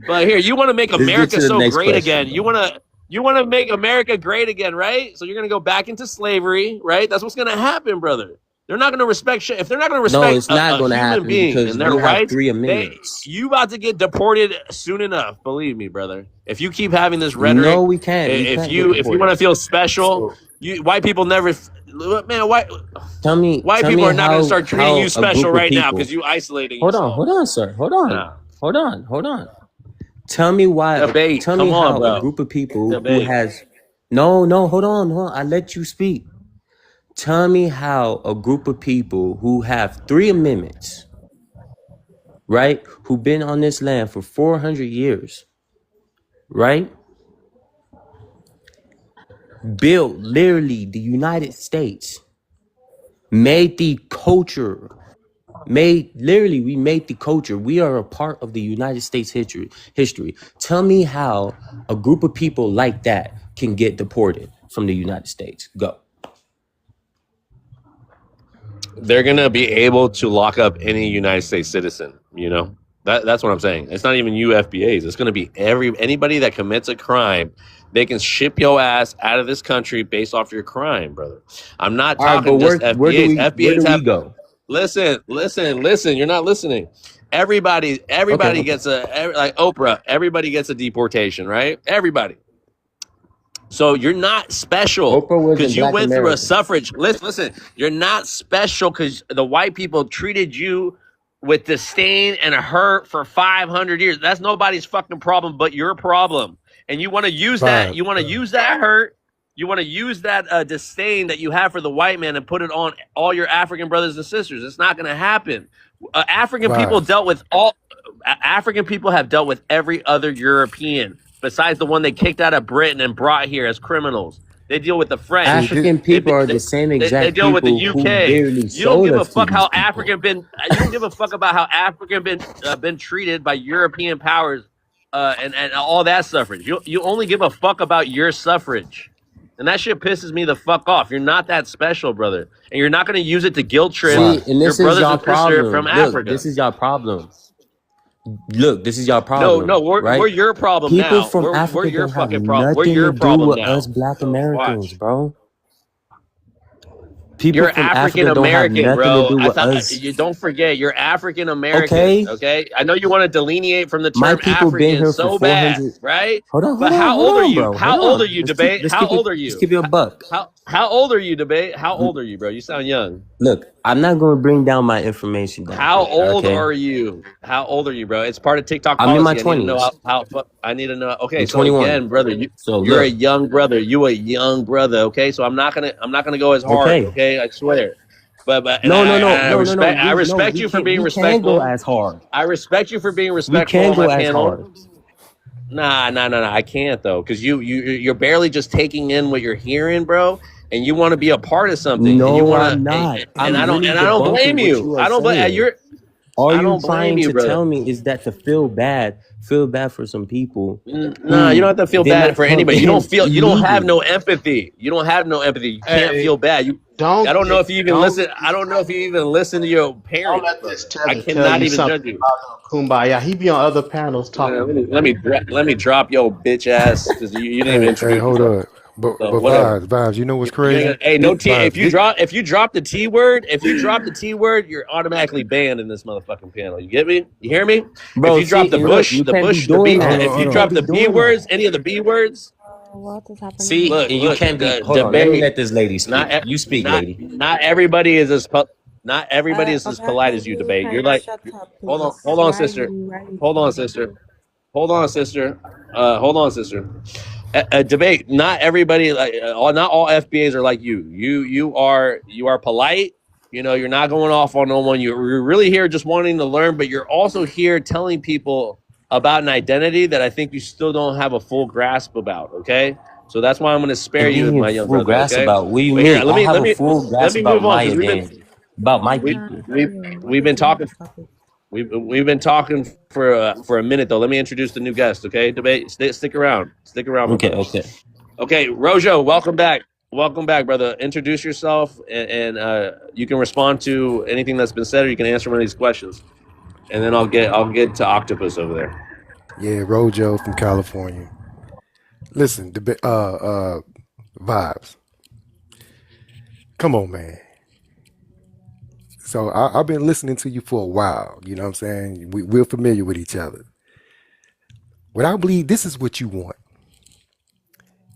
But here, you want to make America so great again. You want to make America great again, right? So you're gonna go back into slavery, right? That's what's gonna happen, brother. They're not going to respect shit. If they're not going to respect it's not going to happen being and their rights, 3 amendments. You about to get deported soon enough. Believe me, brother. If you keep having this rhetoric, no, we can't. If you want to feel special, white people never man, white Tell me people are not going to how start treating you a special group of right now because people. you isolating Hold yourself. on, sir. Hold on. Nah. Tell me why. Debate. Tell Come me on, how a bro. group of people who Debate. has. No, hold on. I let you speak. Tell me how a group of people who have 3 amendments, right? Who've been on this land for 400 years, right? Built literally the United States, made the culture, we made the culture. We are a part of the United States history. Tell me how a group of people like that can get deported from the United States. Go. They're going to be able to lock up any United States citizen, you know? That's what I'm saying. It's not even UFBAs. It's going to be anybody that commits a crime. They can ship your ass out of this country based off your crime, brother. I'm not All right, but talking just FBAs. where do FBAs we have go? Listen. You're not listening. Everybody Okay. gets like Oprah. Everybody gets a deportation, right? Everybody. So you're not special Oprah was because in you Black went through a America. suffrage. Listen, you're not special because the white people treated you with disdain and a hurt for 500 years. That's nobody's fucking problem but your problem. And you want to use that. Vibe. You want to use that hurt. You want to use that disdain that you have for the white man and put it on all your African brothers and sisters. It's not going to happen. African people Vibes. dealt with African people have dealt with every other European besides the one they kicked out of Britain and brought here as criminals. They deal with the French. See, this, African people are the same They exact deal with the people who UK. literally You don't sold give a us to fuck these how people. African been. You don't give a fuck about how African been treated by European powers, and all that suffrage. You only give a fuck about your suffrage, and that shit pisses me the fuck off. You're not that special, brother, and you're not going to use it to guilt trip See, Vibes. and your this is brothers y'all and sisters problem. from Look, Africa. this is y'all problem. Look, this is y'all No, problem, we're right? your problem People now. from We're Africa your don't have fucking problem. We're nothing to your do problem with now. us Black So Americans, watch. bro. People You're from African Africa don't have American, nothing to bro. do I with thought us. you don't forget you're African American. Okay? Okay, I know you want to delineate from the My term people been African here for so bad, 400. right? Hold on, But how hold old are on, you? bro. How Hold old are on. you, debate? Let's How keep it old are let's you? keep it a buck. How old are you, debate? How old are you, bro? You sound young. Look, I'm not gonna bring down my information down How here, old okay? are you? How old are you, bro? It's part of TikTok I'm in my policy. I need to know 20s. I need to know. Okay, I'm so 21. again, brother, So you're a look, young brother. You a young brother. Okay, so I'm not gonna go as hard. okay. Okay, I swear. But and No, no, no, I no, no, no. respect We you for can't. being We can go respectful. as hard. I respect you for being We respectful can on my go as panel. hard. Nah. I can't though, because you're barely just taking in what you're hearing, bro. And you want to be a part of something, and you No, want I'm to, not. and I'm I really don't blame debunking what you. you are I don't blame saying. All I you don't blame trying you, to brother. tell me is that to feel bad for some people Nah, you who don't have to feel did bad not for come anybody. You in don't have illegally. no empathy. You don't have no empathy. You can't feel Hey, bad. I don't know if you even listen. I don't know if you even listen to your don't parents, let this brother. I tether tell cannot you even something judge you. about no kumbaya. He be on other panels talking that. Let me drop your bitch ass because you didn't even Hey, introduce hold yourself. up. But So whatever. vibes. You know what's You ain't crazy? gonna, hey, no T. Vibes. If you drop the T word, you're automatically banned in this motherfucking panel. You get me? You hear me? If Bro, you drop see, the and look, bush, you can't be the doing B, Hold that. on, if you hold You on. can't drop be the B doing that. words, any of the B words, What is happening? See, look, and you can't be. the Hold on, let me debate. let this lady speak. You speak, lady. Not everybody is not everybody is as polite as you. Obafemi, Debate. You're can you like, shut up, please? hold on, Why are sister, you why are you hold on, talking? sister, hold on, sister, hold on, sister. Debate. Not everybody, not all FBAs are like you. You are polite. You know, you're not going off on no one. You're really here just wanting to learn, but you're also here telling people about an identity that I think you still don't have a full grasp about. Okay, so that's why I'm going to spare And you, being my young full brother. grasp Okay, about what do you but here, mean? I have a full let grasp me about move on my because identity, about my we people. What we've is been even talking the topic? we've been talking for a minute though. Let me introduce the new guest. Okay, debate. Stick around. Stick around, my Okay, brother. okay. Okay, Rojo, welcome back. Welcome back, brother. Introduce yourself, and you can respond to anything that's been said, or you can answer one of these questions, and then I'll get to Octopus over there. Yeah, Rojo from California. Listen, vibes. Come on, man. So I've been listening to you for a while. You know what I'm saying? We're familiar with each other. What I believe, this is what you want.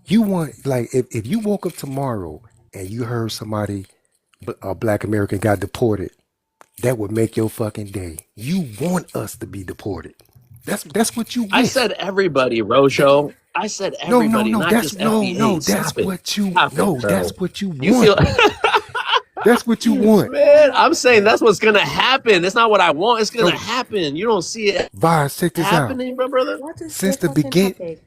You want, like, if you woke up tomorrow and you heard somebody, a black American got deported, that would make your fucking day. You want us to be deported. That's what you I wish. said everybody, That, Rojo. I said everybody, not that's just FBA. that's Stop it. what you Stop it, bro. that's what you You feel want. That's what you want. man, I'm saying that's what's gonna happen. It's not what I want, it's gonna So, happen. You don't see it Vaz, check this out. happening, bro, brother. What is Since the the fucking begin, topic?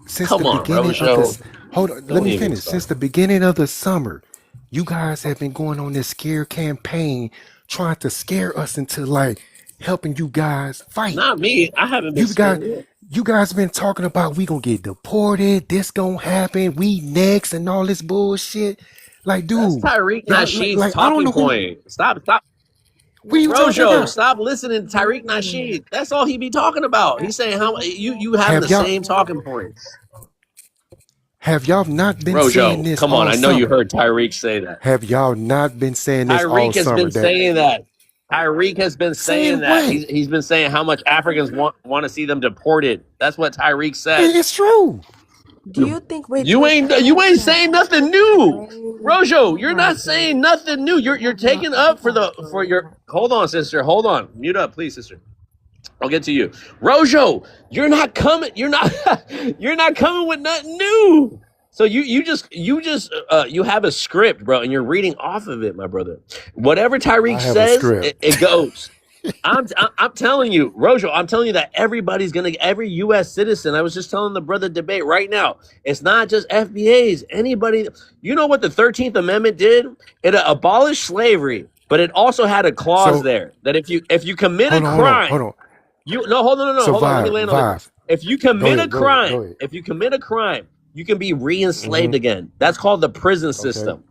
since Come the on, beginning of Rojo. this, hold on, let Don't me even finish. Since start. the beginning of the summer, you guys have been going on this scare campaign, trying to scare us into like helping you guys fight. Not me. I haven't been You guys, scared yet. you guys been talking about we gonna get deported, this gonna happen, we next, and all this bullshit. Like, That's dude, Tyreek y'all Nasheed's like I don't talking know who. point. Stop. What are you talking Rojo, about? stop listening to Tyreek Nasheed. That's all he be talking about. He's saying how you having the Have y'all same talking points. have y'all not been saying Rojo, this come on. all I know you summer? heard Tyreek say that. Have y'all not been saying this all Tyreek has summer? been saying that. Tyreek has been saying Saying that. what? He's been saying how much Africans want to see them deported. That's what Tyreek said. It's true. Do you think? Wait, You wait, ain't hold saying on. nothing new. Wait, Rojo, you're hold not on, saying nothing new. You're taking up for your hold on, sister. Hold on. Mute up, please, sister. I'll get to you. Rojo, you're not coming you're not with nothing new. So you have a script, bro, and you're reading off of it, my brother. Whatever I Tyreek have a says, script. it goes. I'm telling you, Rojo, I'm telling you that every U.S. citizen, I was just telling the brother debate right now, it's not just FBAs, anybody. You know what the 13th Amendment did? It abolished slavery, but it also had a clause So there that if you commit a hold crime, on. hold on, So hold on, let me land on it. Vive, If you go commit a ahead. crime, you can be re-enslaved again. That's called the prison Okay. system.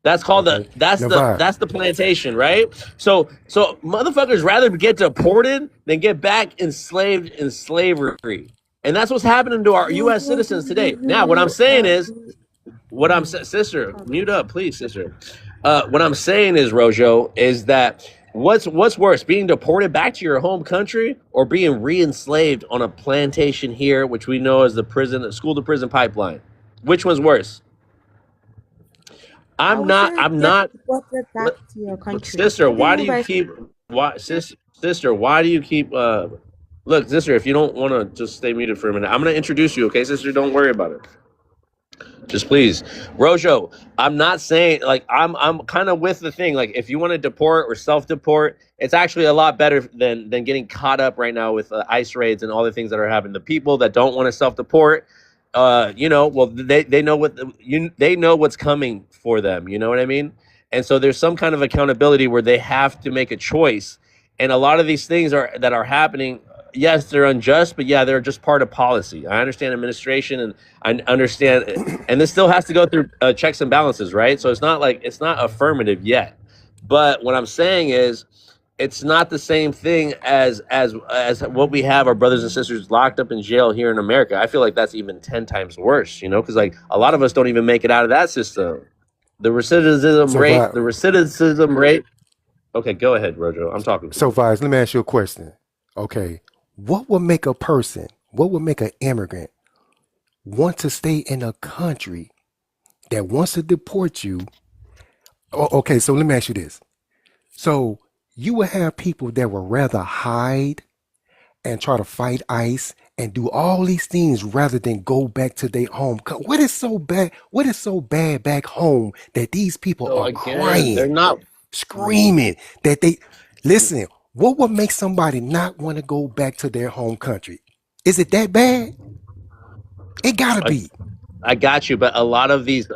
That's called Okay. Now Vive, that's the plantation, right? So motherfuckers rather get deported than get back enslaved in slavery. And that's what's happening to our US citizens today. Now, what I'm saying is, sister, mute up, please, sister. What I'm saying is, Rojo, is that what's worse, being deported back to your home country or being re-enslaved on a plantation here, which we know as the school to prison pipeline? Which one's worse? I I'm would say not. get deported back to your country. Sister, What do why you do mean you by keep sister, why do you keep look, sister, if you don't want to just stay muted for a minute, I'm going to introduce you, okay, sister? Don't worry about it. Just please. Rojo, I'm not saying, like, I'm kind of with the thing, like, if you want to deport or self-deport, it's actually a lot better than getting caught up right now with ICE raids and all the things that are happening. The people that don't want to self-deport, well, they know they know what's coming for them. You know what I mean? And so there's some kind of accountability where they have to make a choice. And a lot of these things that are happening. Yes, they're unjust, but yeah, they're just part of policy. I understand administration, and I understand, and this still has to go through checks and balances, right? So it's not affirmative yet. But what I'm saying is, it's not the same thing as what we have our brothers and sisters locked up in jail here in America. I feel like that's even 10 times worse, because like a lot of us don't even make it out of that system. The recidivism rate. Okay, go ahead, Rojo. I'm talking to you. So Vive, let me ask you a question. Okay, what would make an immigrant want to stay in a country that wants to deport you? Okay, so let me ask you this. So you would have people that would rather hide and try to fight ICE and do all these things rather than go back to their home. What is so bad? What is so bad back home that these people So are again, crying, they're not. screaming that they listen? What would make somebody not want to go back to their home country? Is it that bad? It gotta be. I got you, but a lot of these.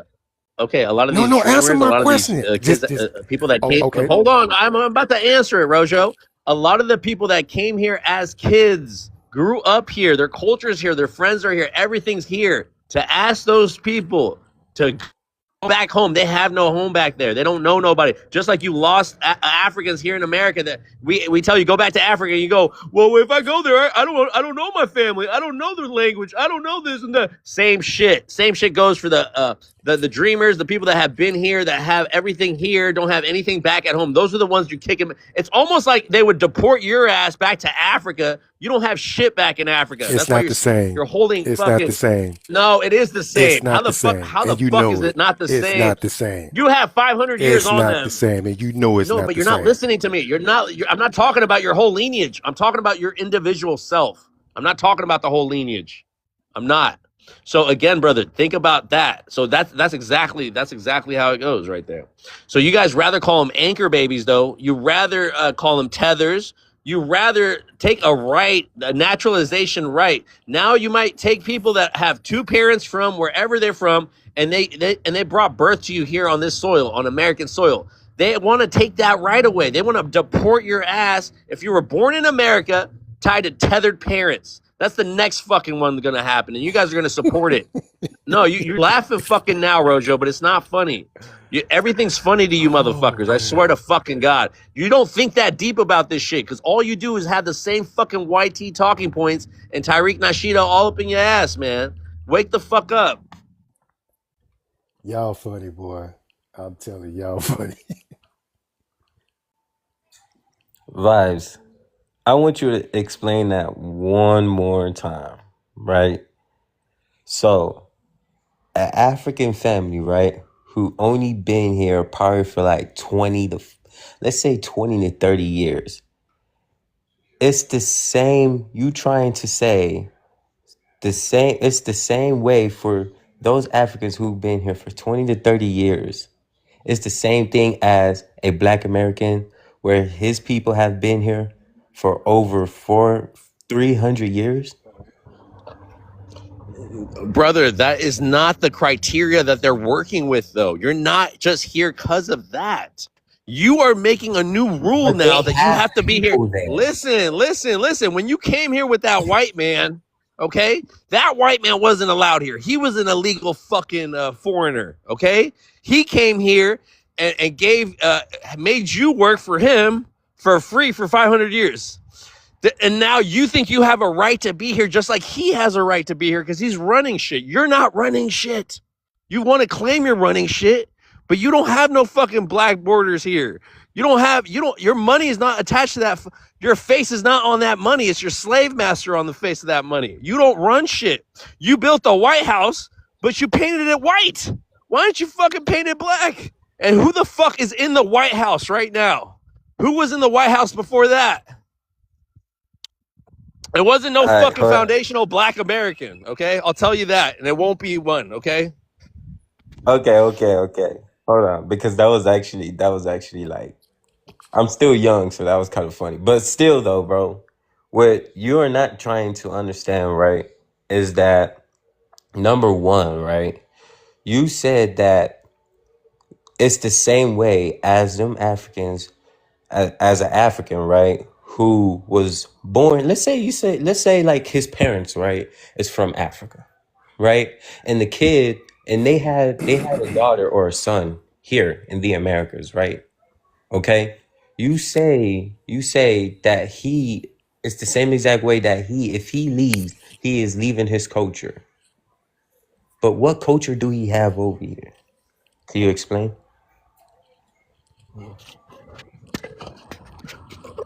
Okay, a lot of No, these no. Answer dreamers, a my lot of these question. kids, Just. people that Oh, came. okay. Hold on, I'm about to answer it, Rojo. A lot of the people that came here as kids grew up here. Their culture's here. Their friends are here. Everything's here. To ask those people to go back home, they have no home back there. They don't know nobody. Just like you lost Africans here in America. That we tell you go back to Africa, and you go, well, if I go there, I don't know my family. I don't know their language. I don't know this and that. Same shit. Same shit goes for the The dreamers, the people that have been here, that have everything here, don't have anything back at home. Those are the ones you kick them. It's almost like they would deport your ass back to Africa. You don't have shit back in Africa. It's That's why not the same. you're holding It's not the fucking. same. No, it is the It's same. How not the the fuck? same. How the And you fuck know is it. it not the It's same? not the same. You have 500 years It's on not them. the same. And you know it's No, not but the you're not same. listening to me. I'm not talking about your whole lineage. I'm talking about your individual self. I'm not talking about the whole lineage. I'm not. So again, brother, think about that. So that's exactly how it goes right there. So you guys rather call them anchor babies, though. You rather call them tethers. You rather take a naturalization right. Now you might take people that have two parents from wherever they're from, and they brought birth to you here on this soil, on American soil. They want to take that right away. They want to deport your ass if you were born in America, tied to tethered parents. That's the next fucking one going to happen, and you guys are going to support it. No, you're laughing fucking now, Rojo, but it's not funny. Everything's funny to you motherfuckers. I swear to fucking God. You don't think that deep about this shit, because all you do is have the same fucking YT talking points and Tariq Nasheed all up in your ass, man. Wake the fuck up. Y'all funny, boy. I'm telling y'all funny. Vibes. I want you to explain that one more time, right? So, an African family, right, who only been here probably for like 20 to 30 years. It's the same, you trying to say, it's the same way for those Africans who've been here for 20 to 30 years. It's the same thing as a Black American where his people have been here for over 300 years. Brother, that is not the criteria that they're working with, though. You're not just here because of that. You are making a new rule But now they that you have to be here. people there. Listen. When you came here with that white man, okay, that white man wasn't allowed here. He was an illegal fucking foreigner, okay? He came here and made you work for him for free for 500 years. And now you think you have a right to be here just like he has a right to be here because he's running shit. You're not running shit. You want to claim you're running shit, but you don't have no fucking black borders here. Your money is not attached to that. Your face is not on that money. It's your slave master on the face of that money. You don't run shit. You built the White House, but you painted it white. Why don't you fucking paint it black? And who the fuck is in the White House right now? Who was in the White House before that? It wasn't no fucking foundational Black American, okay? I'll tell you that, and it won't be one, okay? Okay. Hold on, because that was actually like, I'm still young, so that was kind of funny. But still though, bro, what you're not trying to understand, right, is that number one, right? You said that it's the same way as them Africans, as an African, right, who was born, let's say like his parents, right, is from Africa, right? And the kid, and they had a daughter or a son here in the Americas, right? Okay? You say that it's the same exact way that if he leaves, he is leaving his culture. But what culture do he have over here? Can you explain?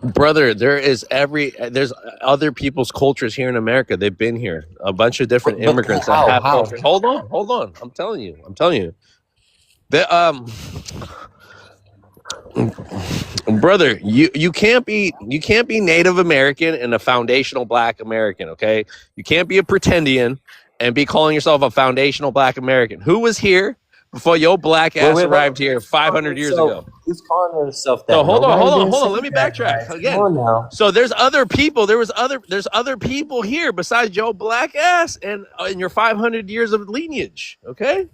Brother, there's other people's cultures here in America. They've been here. A bunch of different But immigrants that have cultures. Hold on. I'm telling you. Brother, you can't be Native American and a foundational Black American, okay? You can't be a pretendian and be calling yourself a foundational Black American. Who was here before your black ass arrived here 500 years ago? He's calling himself that. So hold on. Let me backtrack again. Come on now. So there's other people. There's other people here besides your black ass and in your 500 years of lineage. Okay.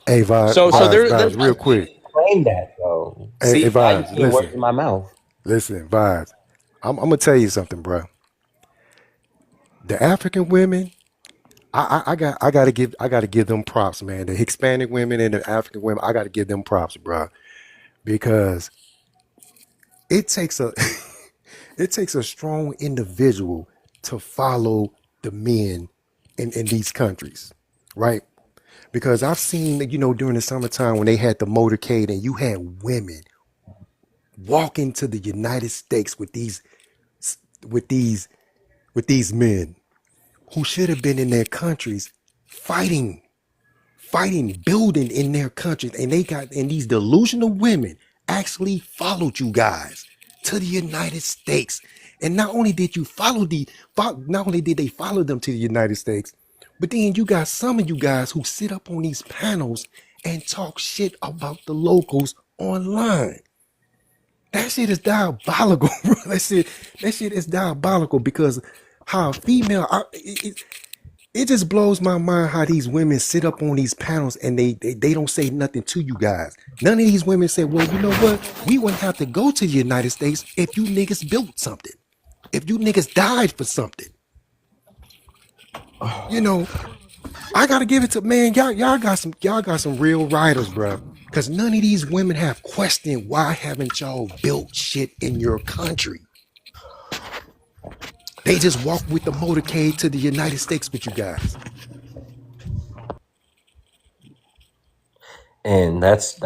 Hey, Vibes, Vibes, real quick. Claim that though. Hey, Vibes, listen. Words in my mouth. Listen, Vibes. I'm gonna tell you something, bro. The African women, I gotta give them props, man. The Hispanic women and the African women, I gotta give them props, bro, because it takes a strong individual to follow the men in these countries. right? Because I've seen, during the summertime when they had the motorcade and you had women walk into the United States with these with these men who should have been in their countries fighting, building in their countries, and these delusional women actually followed you guys to the United States. And not only did not only did they follow them to the United States, but then you got some of you guys who sit up on these panels and talk shit about the locals online. That shit is diabolical, bro. That shit is diabolical because how a female, it just blows my mind how these women sit up on these panels and they don't say nothing to you guys. None of these women say, well, you know what? We wouldn't have to go to the United States if you niggas built something. If you niggas died for something. I gotta give it to, man, y'all got some real writers, bro. Cause none of these women have questioned why haven't y'all built shit in your country. They just walk with the motorcade to the United States with you guys. And that's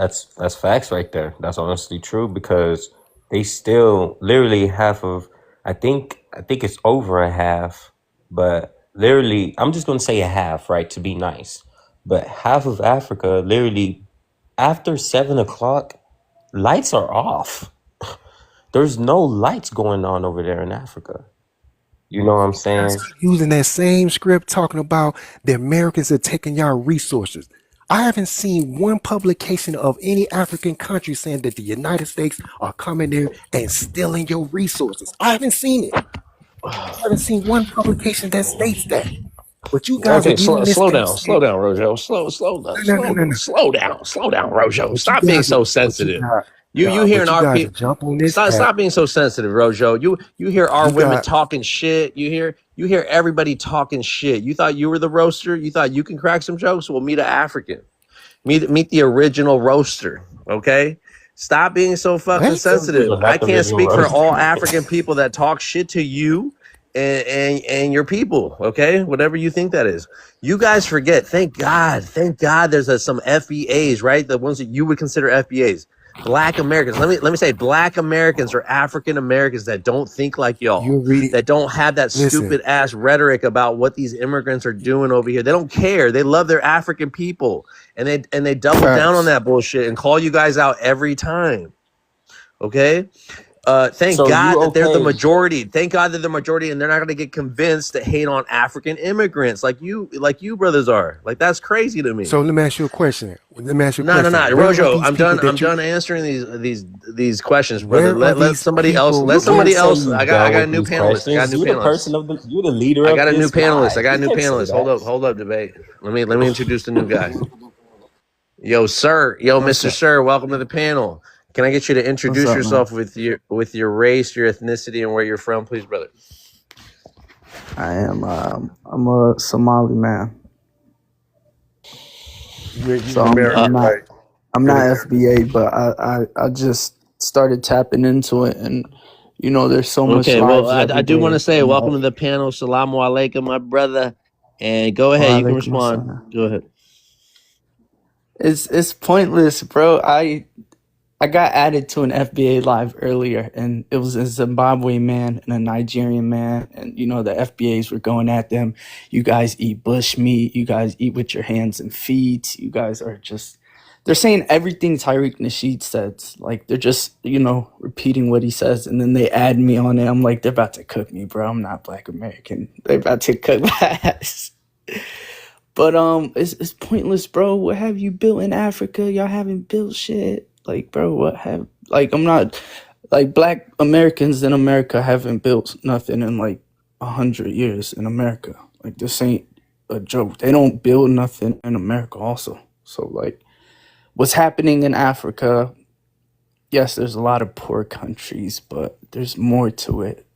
facts right there. That's honestly true because they still literally half of I think it's over a half, but literally I'm just gonna say a half, right, to be nice. But half of Africa, literally after 7 o'clock, lights are off. There's no lights going on over there in Africa. You know what I'm saying? Using that same script talking about the Americans are taking y'all resources. I haven't seen one publication of any African country saying that the United States are coming there and stealing your resources. I haven't seen it. I haven't seen one publication that states that. But you guys are Okay, using this slow thing down, Rojo. Slow down, Rojo. But Stop being so sensitive. You hearing our people jump on this stop being so sensitive, Rojo. You hear our women talking shit. You hear everybody talking shit. You thought you were the roaster. You thought you can crack some jokes. Well, meet an African. Meet the original roaster. Okay. Stop being so fucking sensitive. I can't speak for all African people that talk shit to you and your people. Okay, whatever you think that is. You guys forget. Thank God. There's some FBAs, right? The ones that you would consider FBAs. Black Americans. Let me say, Black Americans or African Americans that don't think like y'all, that don't have that stupid ass rhetoric about what these immigrants are doing over here. They don't care. They love their African people, and they double down on that bullshit and call you guys out every time. Okay. Thank God that they're the majority. Thank God they're the majority, and they're not going to get convinced to hate on African immigrants like you brothers are. Like, that's crazy to me. So let me ask you a question. No, Rojo, I'm done answering these questions, brother. Let somebody else. I got a new panelist. You're the leader. I got a new panelist. Hold up, debate. Let me introduce the new guy. Yo, Mr. Sir, welcome to the panel. Can I get you to introduce yourself with your race, your ethnicity, and where you're from, please, brother? I am. I'm a Somali man. I'm not FBA, but I just started tapping into it, and there's so much. Okay, well, I do want to say welcome to the panel. Salamu alaikum, my brother, and go ahead. You can respond. Go ahead. It's pointless, bro. I got added to an FBA live earlier, and it was a Zimbabwe man and a Nigerian man, and the FBAs were going at them. You guys eat bush meat. You guys eat with your hands and feet. You guys are they're saying everything Tariq Nasheed says. Like, they're just, repeating what he says, and then they add me on it. I'm like, they're about to cook me, bro. I'm not Black American. They're about to cook my ass. But it's pointless, bro. What have you built in Africa? Y'all haven't built shit. Like, bro, I'm not, like, Black Americans in America haven't built nothing in, 100 years in America. Like, this ain't a joke. They don't build nothing in America also. So, what's happening in Africa, yes, there's a lot of poor countries, but there's more to it.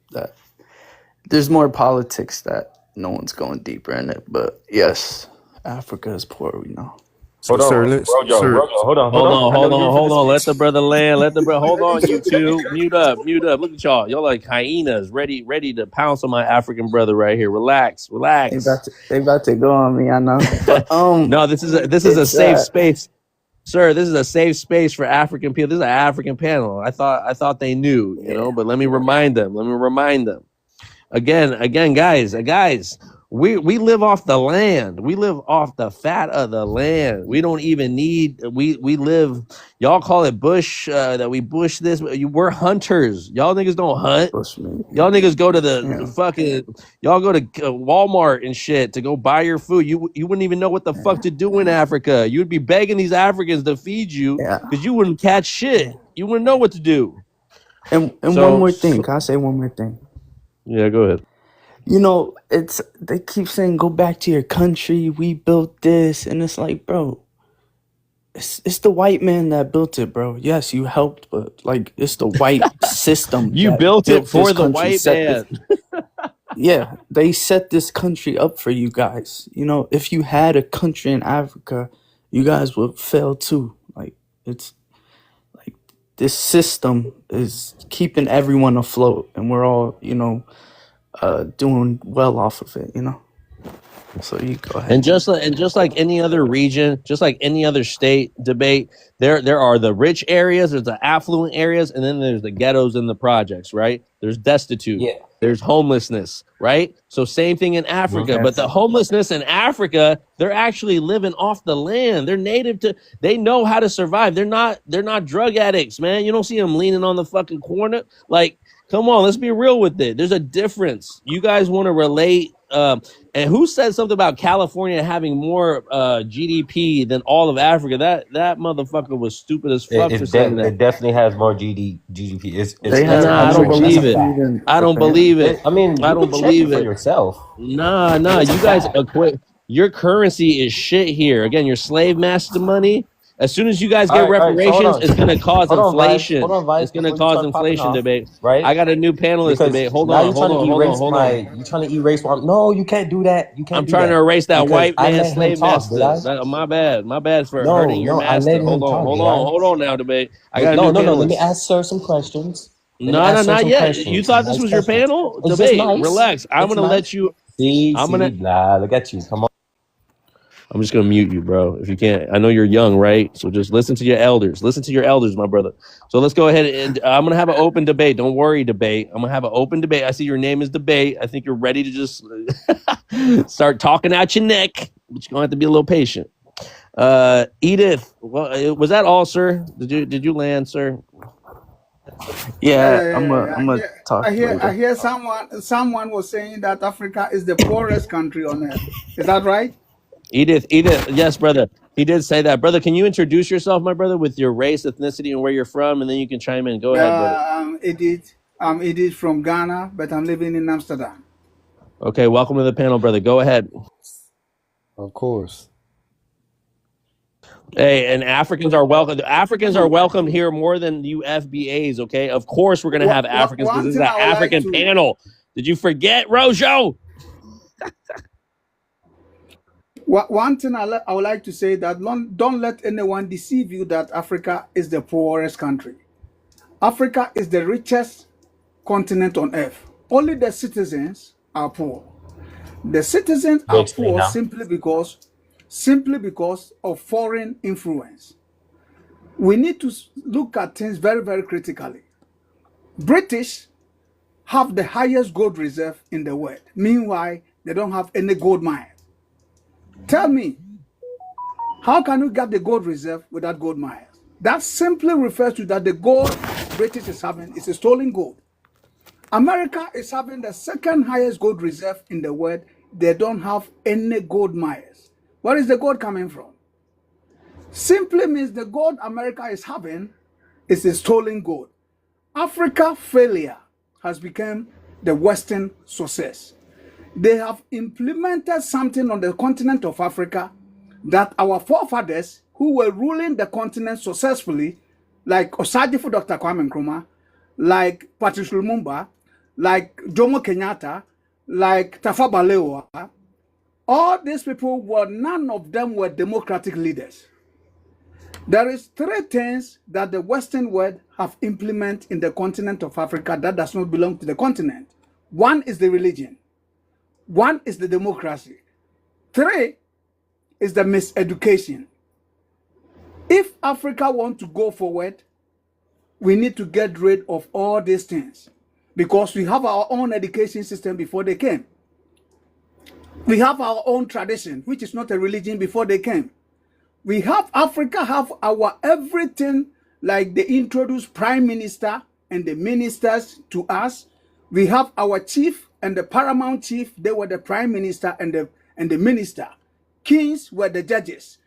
There's more politics that no one's going deeper in it. But, yes, Africa is poor, we know. So, Hold sir, on, let's, Rojo, sir, Rojo, hold on, hold Hold on. on, I know hold you on, was hold on. finna Let say the brother land. Let the brother. Hold on, you two. Mute up, mute up. Look at y'all. Y'all like hyenas, ready to pounce on my African brother right here. Relax, relax. They about to go on me, I know. But No, this is a it's safe space, sir. This is a safe space for African people. This is an African panel. I thought they knew, yeah. but let me remind them. Let me remind them. Again, guys, we live off the land. We live off the fat of the land. We don't even need. We live. Y'all call it bush. That we bush this. We're hunters. Y'all niggas don't hunt. Bushman. Y'all niggas go to the Yeah. fucking. Y'all go to Walmart and shit to go buy your food. You wouldn't even know what the fuck to do in Africa. You'd be begging these Africans to feed you Yeah. because you wouldn't catch shit. You wouldn't know what to do. And one So, more thing. Can I say one more thing? yeah, go ahead. You know, they keep saying go back to your country. We built this, and it's like, bro, it's the white man that built it, bro. Yes, you helped, but like it's the white system You that built it built this for the country. white man. Yeah, they set this country up for you guys. You know, if you had a country in Africa, you guys would fail too. Like it's like this system is keeping everyone afloat, and we're all, doing well off of it. So you go ahead. And just like any other region, just like any other state debate, there are the rich areas, there's the affluent areas, and then there's the ghettos and the projects, right? There's destitute, yeah, there's homelessness, right? So same thing in Africa, but the homelessness in Africa, they're actually living off the land. They're native to, they know how to survive. They're not drug addicts, man. You don't see them leaning on the fucking corner. Like, come on, let's be real with it. There's a difference. You guys want to relate. And who said something about California having more GDP than all of Africa? That motherfucker was stupid as fuck for saying that. it definitely has more GDP. They It's have Nah, I more don't untrue. That's a believe it. fact. GDP than I don't Japan. believe it. I mean, I you don't can check it believe for it. yourself. Nah, It's a you guys fact. equate. Your currency is shit here. Again, your slave master money. As soon as you guys get All right. So hold reparations, on, it's gonna cause hold on, Vice. Hold inflation. on, Vice. It's gonna Before you cause start popping inflation off, debate. right? I got a new panelist Because debate. Hold now on, you're trying to erase hold on. you're trying to erase my. No, you can't do that. You I'm can't do trying to that erase that because white I man let him slave talk. Did master. I? My bad. My bad for No, hurting your no, I let master. him talk. Did I? Hold on now, debate. I But got a no, new no, no. Let me panelist. ask sir some questions. Let me No, ask sir not some yet. You questions. Some thought this nice was your questions. panel? It's just Debate. nice. Relax. I'm It's gonna let nice. you. See, I'm gonna. nah, look at you. Come on. I'm just gonna mute you, bro. If you can't, I know you're young, right? So just listen to your elders. Listen to your elders, my brother. So let's go ahead and I'm gonna have an open debate. Don't worry, debate. I'm gonna have an open debate. I see your name is debate. I think you're ready to just start talking out your neck, but you're gonna have to be a little patient. Edith, well, was that all, sir? Did you land, sir? Yeah, I'm Yeah. gonna talk I later. hear someone was saying that Africa is the poorest country on earth. Is that right? Edith, yes, brother. He did say that, brother. Can you introduce yourself, my brother, with your race, ethnicity, and where you're from, and then you can chime in. Go ahead, brother. Edith. I'm Edith from Ghana, but I'm living in Amsterdam. Okay, welcome to the panel, brother. Go ahead. Of course. Hey, and Africans are welcome. Africans are welcome here more than you FBAs. Okay, of course we're gonna have Africans because One this is thing an I would like African to panel. Did you forget, Rojo? One thing I would like to say that don't let anyone deceive you that Africa is the poorest country. Africa is the richest continent on earth. Only the citizens are poor. The citizens You are explain poor now. simply because of foreign influence. We need to look at things very, very critically. British have the highest gold reserve in the world. Meanwhile, they don't have any gold mines. Tell me, how can you get the gold reserve without gold mines? That simply refers to that the gold British is having is a stolen gold. America is having the second highest gold reserve in the world. They don't have any gold mines. Where is the gold coming from? Simply means the gold America is having is a stolen gold. Africa failure has become the Western success. They have implemented something on the continent of Africa that our forefathers who were ruling the continent successfully, like Osagyefo Dr. Kwame Nkrumah, like Patrice Lumumba, like Jomo Kenyatta, like Tafawa Balewa, all these people none of them were democratic leaders. There is three things that the Western world have implemented in the continent of Africa that does not belong to the continent. One is the religion. One is the democracy. Three is the miseducation. If Africa wants to go forward, we need to get rid of all these things because we have our own education system before they came. We have our own tradition, which is not a religion before they came. We have Africa have our everything, like they introduced prime minister and the ministers to us. We have our chief and the paramount chief. They were the prime minister and the minister. Kings were the judges.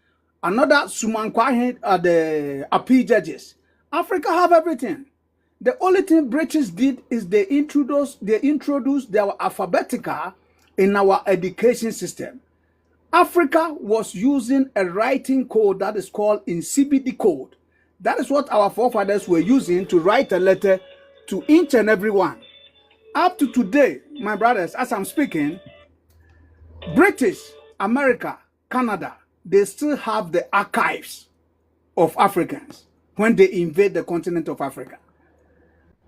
Another Sumankwahe are the appeal judges. Africa have everything. The only thing British did is they introduced their alphabetical in our education system. Africa was using a writing code that is called Insibidi code. That is what our forefathers were using to write a letter to each and every one. Up to today, my brothers, as I'm speaking, British, America, Canada, they still have the archives of Africans when they invade the continent of Africa.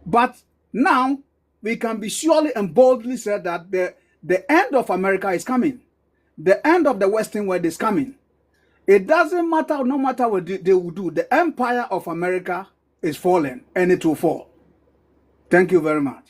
But now we can be surely and boldly say that the end of America is coming. The end of the Western world is coming. It doesn't matter, no matter what they will do. The empire of America is falling and it will fall. Thank you very much.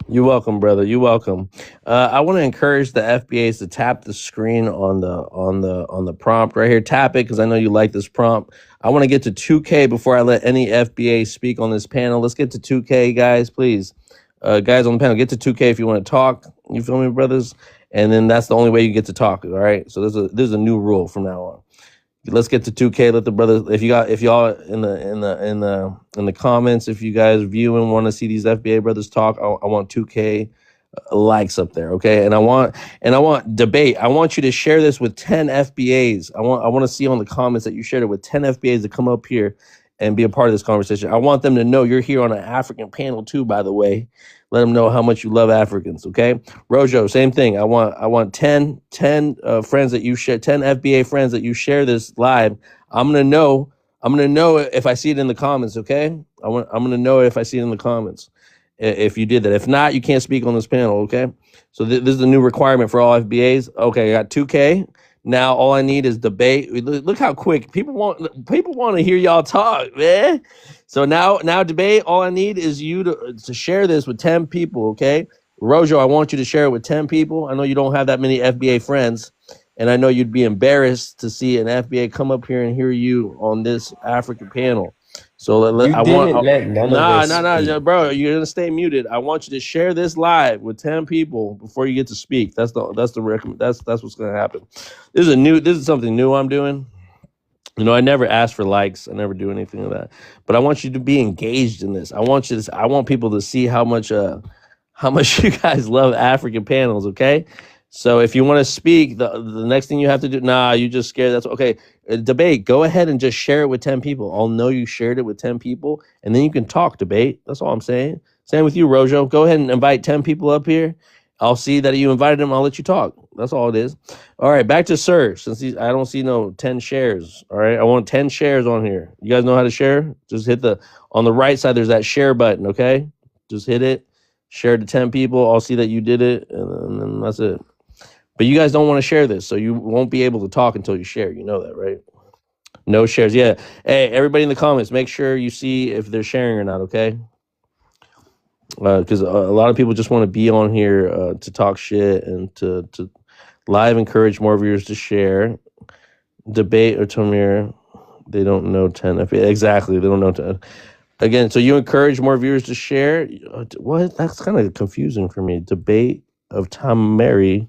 You're welcome, brother. You're welcome. I want to encourage the FBAs to tap the screen on the prompt right here. Tap it because I know you like this prompt. I want to get to 2K before I let any FBA speak on this panel. Let's get to 2K, guys, please. Guys on the panel, get to 2K if you want to talk. You feel me, brothers? And then that's the only way you get to talk. All right. So there's a new rule from now on. Let's get to 2K. Let the brothers, if y'all in the comments, if you guys view and want to see these FBA brothers talk, I want 2K likes up there, okay? And I want debate. I want you to share this with 10 FBAs. I want to see on the comments that you shared it with 10 FBAs to come up here and be a part of this conversation. I want them to know you're here on an African panel too, by the way. Let them know how much you love Africans, okay? Rojo, same thing. I want 10 friends that you share, 10 FBA friends that you share this live. I'm gonna know if I see it in the comments, okay? I'm gonna know if I see it in the comments. If you did that. If not, you can't speak on this panel, okay? So this is the new requirement for all FBAs. Okay, I got 2K. Now all I need is debate. Look how quick people want to hear y'all talk, man. So now debate. All I need is you to share this with 10 people, okay? Rojo, I want you to share it with 10 people. I know you don't have that many FBA friends, and I know you'd be embarrassed to see an FBA come up here and hear you on this African panel. So bro, you're gonna stay muted. I want you to share this live with 10 people before you get to speak. That's what's gonna happen. This is something new I'm doing. You know, I never ask for likes. I never do anything like that. But I want you to be engaged in this. I want people to see how much you guys love African panels, okay? So if you want to speak, the next thing you have to do, you just scared. That's okay. Debate, go ahead and just share it with 10 people. I'll know you shared it with 10 people, and then you can talk, debate. That's all I'm saying. Same with you, Rojo. Go ahead and invite 10 people up here. I'll see that you invited them. I'll let you talk. That's all it is. All right, back to Sir. Since I don't see no 10 shares. All right, I want 10 shares on here. You guys know how to share? Just hit on the right side, there's that share button, okay? Just hit it. Share to 10 people. I'll see that you did it, and then that's it. But you guys don't want to share this, so you won't be able to talk until you share. You know that, right? No shares. Yeah. Hey, everybody in the comments, make sure you see if they're sharing or not, okay? Because a lot of people just want to be on here to talk shit and to live encourage more viewers to share. Debate or Tamir, they don't know 10. Exactly, they don't know 10. Again, so you encourage more viewers to share. What? That's kind of confusing for me. Debate of Tamari.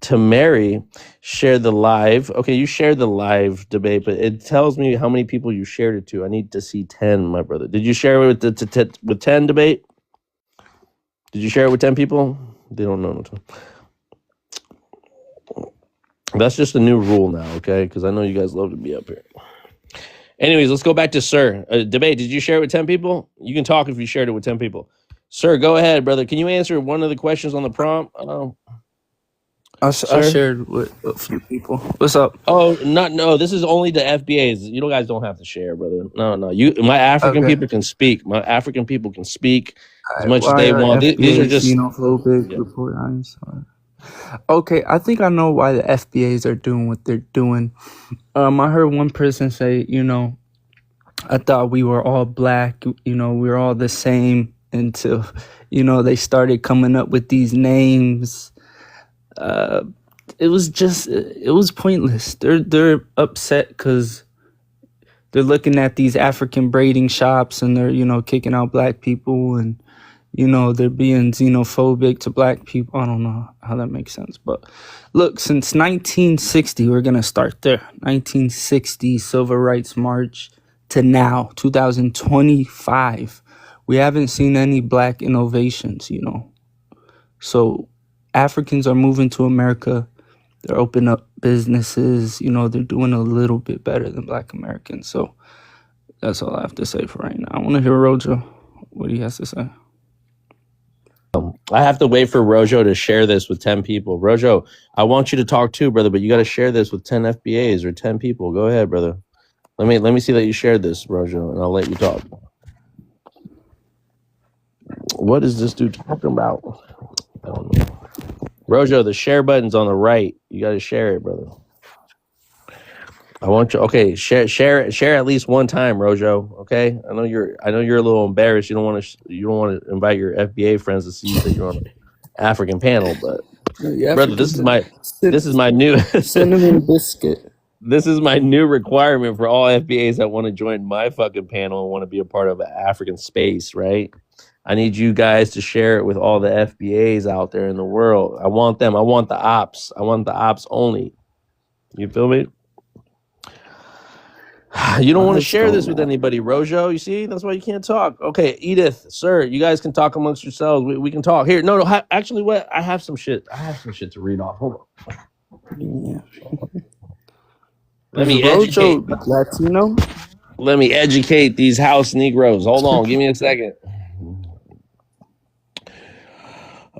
Tamari shared the live. Okay, you shared the live debate, but it tells me how many people you shared it to. I need to see 10, my brother. Did you share it with 10 debate? Did you share it with 10 people? They don't know. That's just a new rule now, okay? Because I know you guys love to be up here. Anyways, let's go back to Sir. Debate, did you share it with 10 people? You can talk if you shared it with 10 people. Sir, go ahead, brother. Can you answer one of the questions on the prompt? I sir? shared with a few people. What's up? Oh, no. This is only the FBAs. You guys don't have to share, brother. No. My African Okay. people can speak. My African people can speak as Alright, much as why they are want. These are FBA just xenophobic yeah. report on? Okay, I think I know why the FBAs are doing what they're doing. I heard one person say, I thought we were all black, we were all the same until, they started coming up with these names. It was pointless. They're upset because they're looking at these African braiding shops and they're, kicking out black people and, they're being xenophobic to black people. I don't know how that makes sense. But look, since 1960, we're going to start there. 1960 Civil Rights March to now, 2025. We haven't seen any black innovations, So Africans are moving to America. They're opening up businesses. They're doing a little bit better than black Americans. So that's all I have to say for right now. I want to hear Rojo, what he has to say. I have to wait for Rojo to share this with 10 people. Rojo, I want you to talk too, brother, but you got to share this with 10 FBAs or 10 people. Go ahead, brother. Let me see that you shared this, Rojo, and I'll let you talk. What is this dude talking about? I don't know. Rojo, the share button's on the right. You got to share it, brother. I want you. Okay, share at least one time, Rojo. Okay, I know you're a little embarrassed. You don't want to invite your FBA friends to see that you're on an African panel, but brother, this is my new cinnamon biscuit. This is my new requirement for all FBAs that want to join my fucking panel and want to be a part of an African space, right? I need you guys to share it with all the FBAs out there in the world. I want them. I want the ops. I want the ops only. You feel me? You don't want to share this with anybody, Rojo. You see, that's why you can't talk. Okay, Edith, sir, you guys can talk amongst yourselves. We can talk here. No. Actually, what? I have some shit. To read off. Hold on. Yeah. Let me educate. Latino. Let me educate these house Negroes. Hold on, give me a second.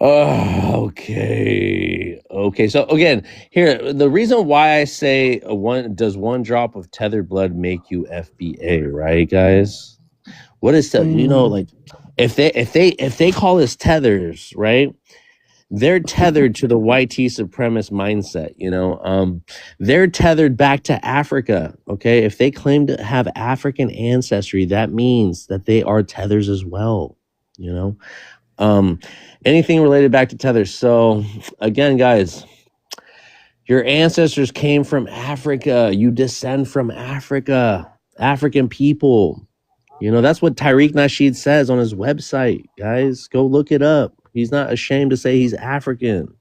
Okay. So again, here the reason why I say does one drop of tethered blood make you FBA, right, guys? What is that? Like if they call us tethers, right? They're tethered to the white supremacist mindset, they're tethered back to Africa. Okay, if they claim to have African ancestry, that means that they are tethers as well, anything related back to tethers. So again, guys, your ancestors came from Africa. You descend from Africa, African people. That's what Tariq Nasheed says on his website. Guys, go look it up. He's not ashamed to say he's African.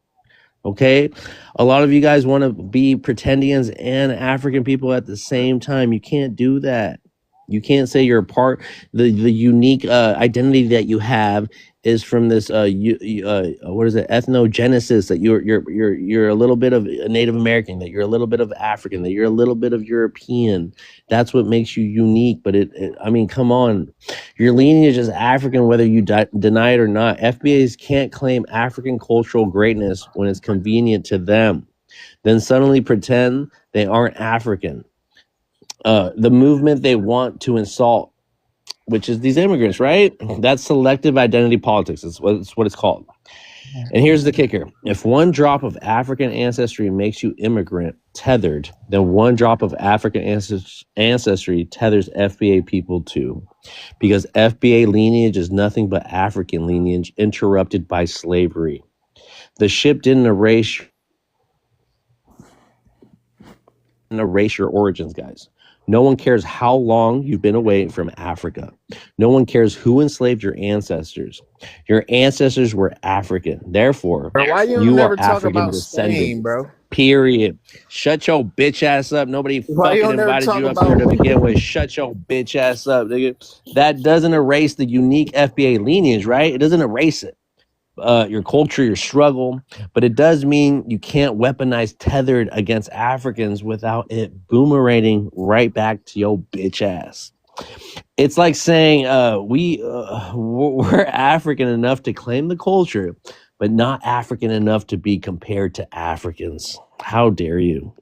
Okay? A lot of you guys want to be pretendians and African people at the same time. You can't do that. You can't say you're a part. The unique identity that you have is from this what is it, ethnogenesis, that you're a little bit of Native American, that you're a little bit of African, that you're a little bit of European. That's what makes you unique. But I mean, come on, your lineage is African whether you deny it or not. FBAs can't claim African cultural greatness when it's convenient to them, then suddenly pretend they aren't African. The movement they want to insult, which is these immigrants, right? That's selective identity politics. It's what it's called. And here's the kicker. If one drop of African ancestry makes you immigrant tethered, then one drop of African ancestry tethers FBA people too. Because FBA lineage is nothing but African lineage interrupted by slavery. The ship didn't erase your origins, guys. No one cares how long you've been away from Africa. No one cares who enslaved your ancestors. Your ancestors were African. Therefore, Bro, why you you never are talk African about Spain, descendants. bro? Period. Shut your bitch ass up. Nobody Why you fucking don't never invited talk you up here about to begin with. Shut your bitch ass up, nigga. That doesn't erase the unique FBA lineage, right? It doesn't erase it. Your culture, your struggle, but it does mean you can't weaponize tethered against Africans without it boomeranging right back to your bitch ass. It's like saying we're African enough to claim the culture, but not African enough to be compared to Africans. How dare you?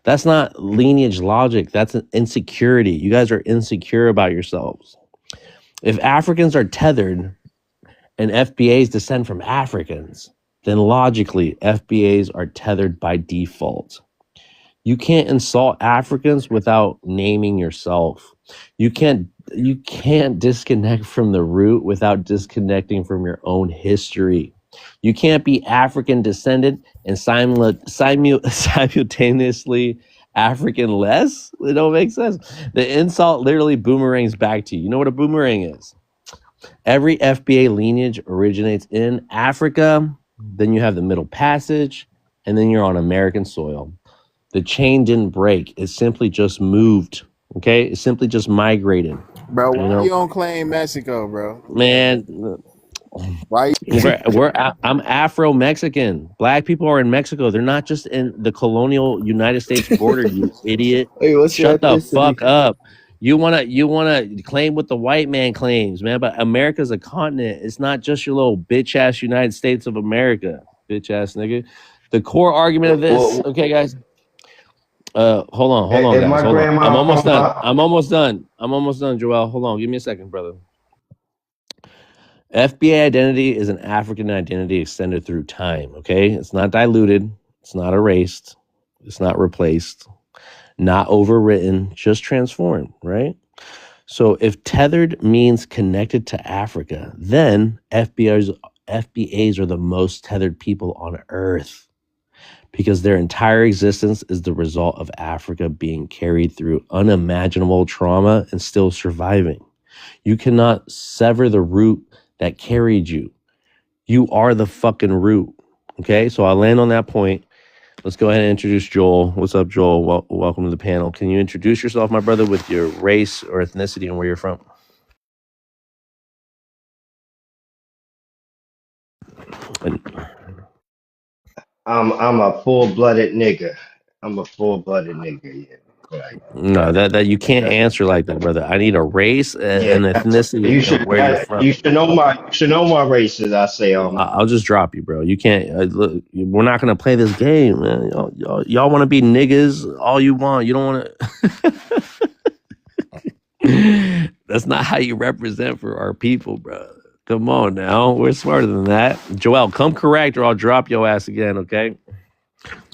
That's not lineage logic. That's an insecurity. You guys are insecure about yourselves. If Africans are tethered and FBAs descend from Africans, then logically FBAs are tethered by default. You can't insult Africans without naming yourself. You can't disconnect from the root without disconnecting from your own history. You can't be African descended and simultaneously African less. It don't make sense. The insult literally boomerangs back to you. You know what a boomerang is? Every FBA lineage originates in Africa. Then you have the Middle Passage, and then you're on American soil. The chain didn't break. It simply just moved. Okay? It simply just migrated. Bro, You why know? you don't claim Mexico, bro? Man, Why? I'm Afro-Mexican. Black people are in Mexico. They're not just in the colonial United States border, you idiot. Hey, what's your Shut the ethnicity? fuck up. You wanna claim what the white man claims, man, but America's a continent. It's not just your little bitch ass United States of America, bitch ass nigga. The core argument of this, okay, guys. Hold on, If guys. my Hold on. grandma I'm almost from done. I'm almost done, Joel. Hold on. Give me a second, brother. FBA identity is an African identity extended through time, okay? It's not diluted. It's not erased. It's not replaced. Not overwritten. Just transformed, right? So if tethered means connected to Africa, then FBAs are the most tethered people on Earth, because their entire existence is the result of Africa being carried through unimaginable trauma and still surviving. You cannot sever the root that carried you. You are the fucking root. Okay, so I'll land on that point. Let's go ahead and introduce Joel. What's up, Joel? Welcome to the panel. Can you introduce yourself, my brother, with your race or ethnicity and where you're from? I'm a full-blooded nigga. I'm a full-blooded nigga. Yeah. Right. No, that you can't answer like that, brother. I need a race and ethnicity You and where you're from. You should know my races. I say I'll just drop you, bro. You can't. Look, we're not gonna play this game, man. Y'all want to be niggas all you want. You don't want to. That's not how you represent for our people, bro. Come on now, we're smarter than that. Joel, come correct, or I'll drop your ass again. Okay.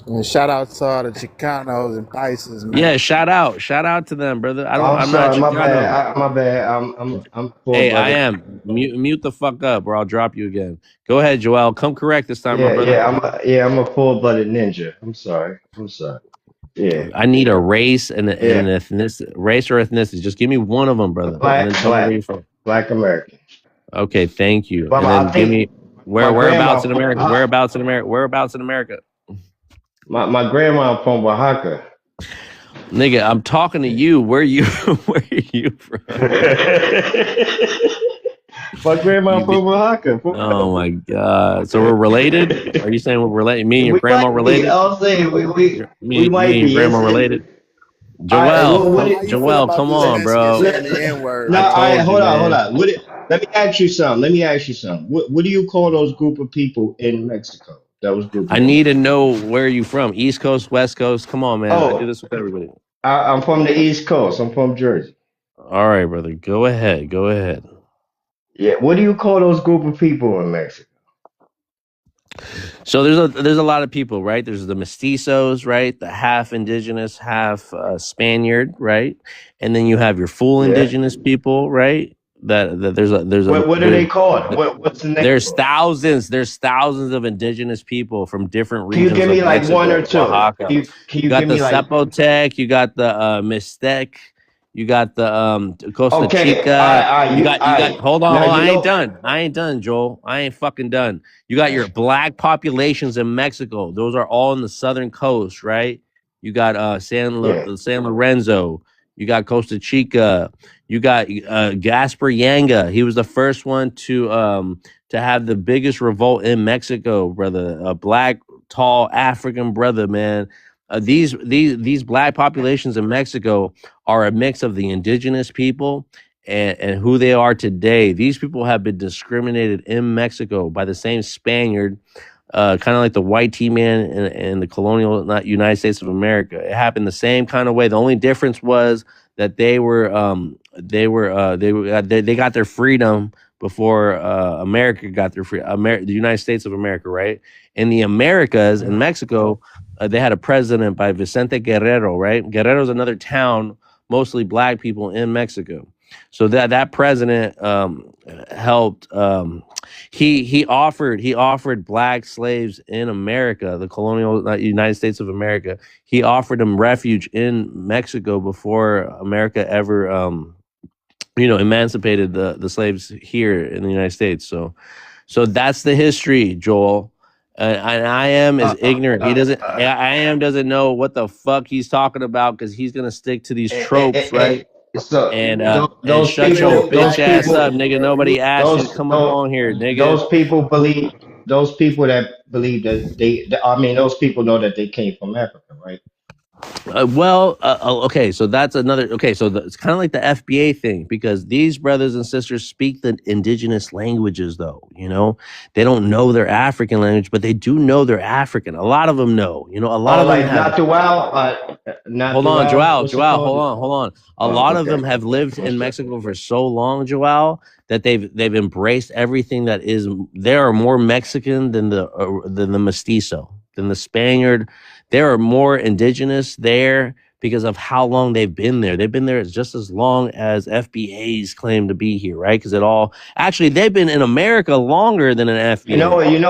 And shout out to all the Chicanos and Pisces, man. Yeah, shout out to them, brother. I'm sorry, my bad. My bad. I'm Hey, I am. Mute the fuck up, or I'll drop you again. Go ahead, Joel. Come correct this time, my brother. I'm a full-blooded ninja. I'm sorry. Yeah. I need a race and an ethnicity. Race or ethnicity. Just give me one of them, brother. Black American. Okay, thank you. Well, and then give me whereabouts in grandma- America. Whereabouts in America. Whereabouts in America. My grandma from Oaxaca. Nigga, I'm talking to you. Where are you from? My grandma from Oaxaca. Oh my god. So we're related? Are you saying we're related? Me and your grandma related? I'll say we might me and be. your grandma related? Joel, come on, bro. Hold on. Let me ask you something. What do you call those group of people in Mexico? That was group. I need to know where you from. East Coast, West Coast. Come on, man. I do this with everybody. I'm from the East Coast. I'm from Jersey. All right, brother. Go ahead. Yeah. What do you call those group of people in Mexico? So there's a lot of people, right? There's the mestizos, right? The half indigenous, half Spaniard, right? And then you have your full indigenous people, right? That there's what are they called? What's the name? There's thousands of indigenous people from different regions. Can you give me like Mexico, one or two? Oaxaca. Can you got give the me like Zapotec, you got the Mixtec, you got the Costa Chica. You got hold on, I ain't done, Joel. I ain't fucking done. You got your black populations in Mexico. Those are all in the southern coast, right? You got San Lorenzo. You got Costa Chica. You got Gaspar Yanga. He was the first one to have the biggest revolt in Mexico, brother. A black, tall African brother, man. These black populations in Mexico are a mix of the indigenous people and who they are today. These people have been discriminated in Mexico by the same Spaniard, kind of like the white T-man in the colonial not United States of America. It happened the same kind of way. The only difference was that they got their freedom before America got their the United States of America, right? In the Americas, in Mexico, they had a president by Vicente Guerrero, right? Guerrero is another town, mostly black people in Mexico. So that president helped. He offered black slaves in America, the colonial United States of America. He offered them refuge in Mexico before America ever, emancipated the slaves here in the United States. So that's the history, Joel. And I am is ignorant. He doesn't. I am doesn't know what the fuck he's talking about because he's gonna stick to these tropes, right? So And shut people, your bitch ass people, up, nigga. Nobody asked you to come up on here, nigga. those people that believe that I mean, those people know that they came from Africa, right? Okay, so that's another. Okay, so it's kind of like the FBA thing because these brothers and sisters speak the indigenous languages, though. They don't know their African language, but they do know they're African. A lot of them know. A lot of them like have. Hold on, Joel. Hold on. A lot of them have lived in Mexico for so long, Joel, that they've embraced everything that is. They are more Mexican than the mestizo, than the Spaniard. There are more indigenous there because of how long they've been there. They've been there just as long as FBAs claim to be here, right? Because they've been in America longer than an FBA.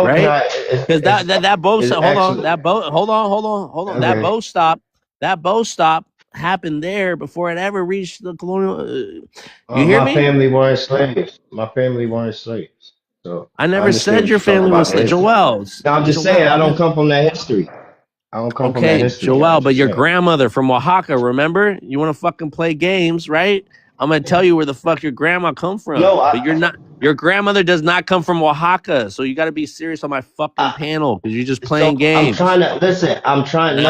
Right? Because that boat. Hold on. Okay. That boat stop happened there before it ever reached the colonial. You hear My me? family weren't slaves. So I never said your family was Joel. No, I'm just saying I don't come from that history. I don't come from that history. Joel, but your grandmother from Oaxaca, remember? You want to fucking play games, right? I'm going to tell you where the fuck your grandma come from. No, but you're not. Your grandmother does not come from Oaxaca, so you got to be serious on my fucking panel because you're just playing games. I'm trying to listen. I'm trying to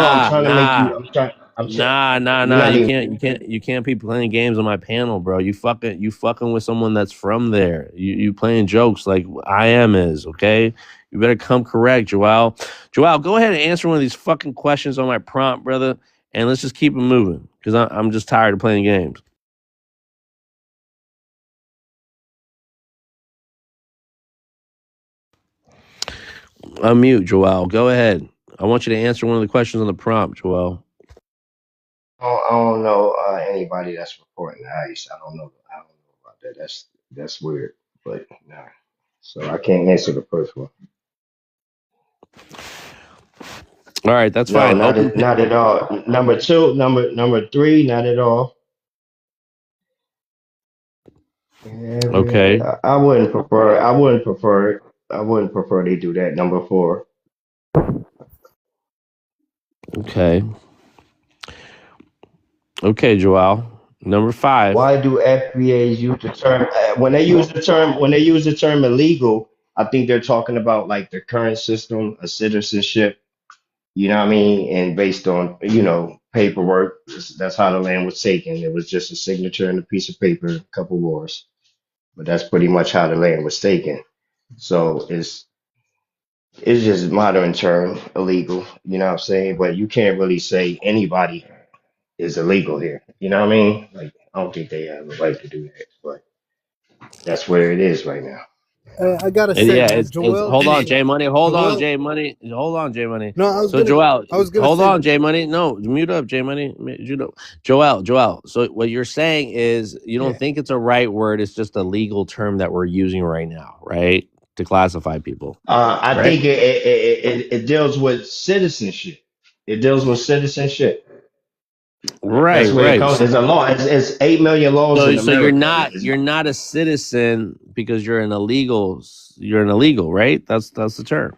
make you. You can't be playing games on my panel, bro. You fucking with someone that's from there. You playing jokes like I is, okay? You better come correct, Joel. Joel, go ahead and answer one of these fucking questions on my prompt, brother, and let's just keep it moving because I'm just tired of playing games. Unmute, Joel. Go ahead. I want you to answer one of the questions on the prompt, Joel. I don't know anybody that's reporting ICE. I don't know about that. That's weird, but nah. So I can't answer the first one. All right, that's fine. Not at all. Number two, number three, not at all. Okay. I wouldn't prefer it. I wouldn't prefer they do that. Number four. Okay, Joel. Number five. Why do FBAs use the term when they use the term illegal? I think they're talking about like the current system of citizenship. You know what I mean? And based on paperwork, that's how the land was taken. It was just a signature and a piece of paper, a couple wars, but that's pretty much how the land was taken. So it's just modern term illegal. You know what I'm saying? But you can't really say anybody is illegal here. You know what I mean? Like, I don't think they have the right to do that, but that's where it is right now. I gotta say, man, Joel. Hold on, J Money. Hold on, J Money. No, Joel. On, J Money. No, mute up, J Money. Joel. So what you're saying is you don't think it's a right word. It's just a legal term that we're using right now, right? To classify people. I think it deals with citizenship. It deals with citizenship. Right, That's where it comes. There's a law. It's 8 million laws in America. So you're not a citizen because you're an illegal. You're an illegal, right? That's the term.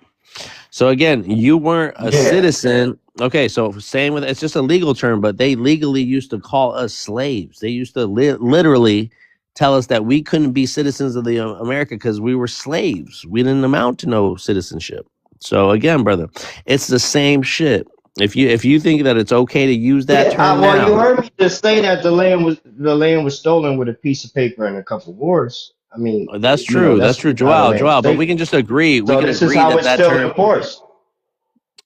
So again, you weren't a citizen. Okay, so same with it's just a legal term, but they legally used to call us slaves. They used to literally tell us that we couldn't be citizens of the America because we were slaves. We didn't amount to no citizenship. So again, brother, it's the same shit. If you think that it's okay to use that term Well, you now, heard me just say that the land was stolen with a piece of paper and a couple wars. I mean, that's you know, true. That's that's true, how the land was Joel. But we taken. can just agree. We So can this is agree how that it's that still term. enforced.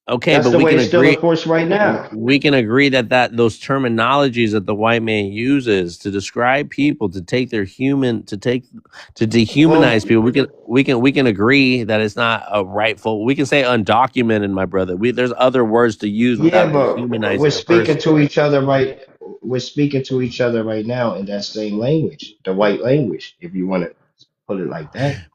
Okay, That's but the we way can it's still agree. enforced right now. We can agree that those terminologies that the white man uses to describe people, to take their human, to dehumanize people. We can agree that it's not a rightful. We can say undocumented, my brother. There's other words to use Yeah, without but we're dehumanizing a speaking person. to each other right. We're speaking to each other right now in that same language, the white language, if you want to put it like that.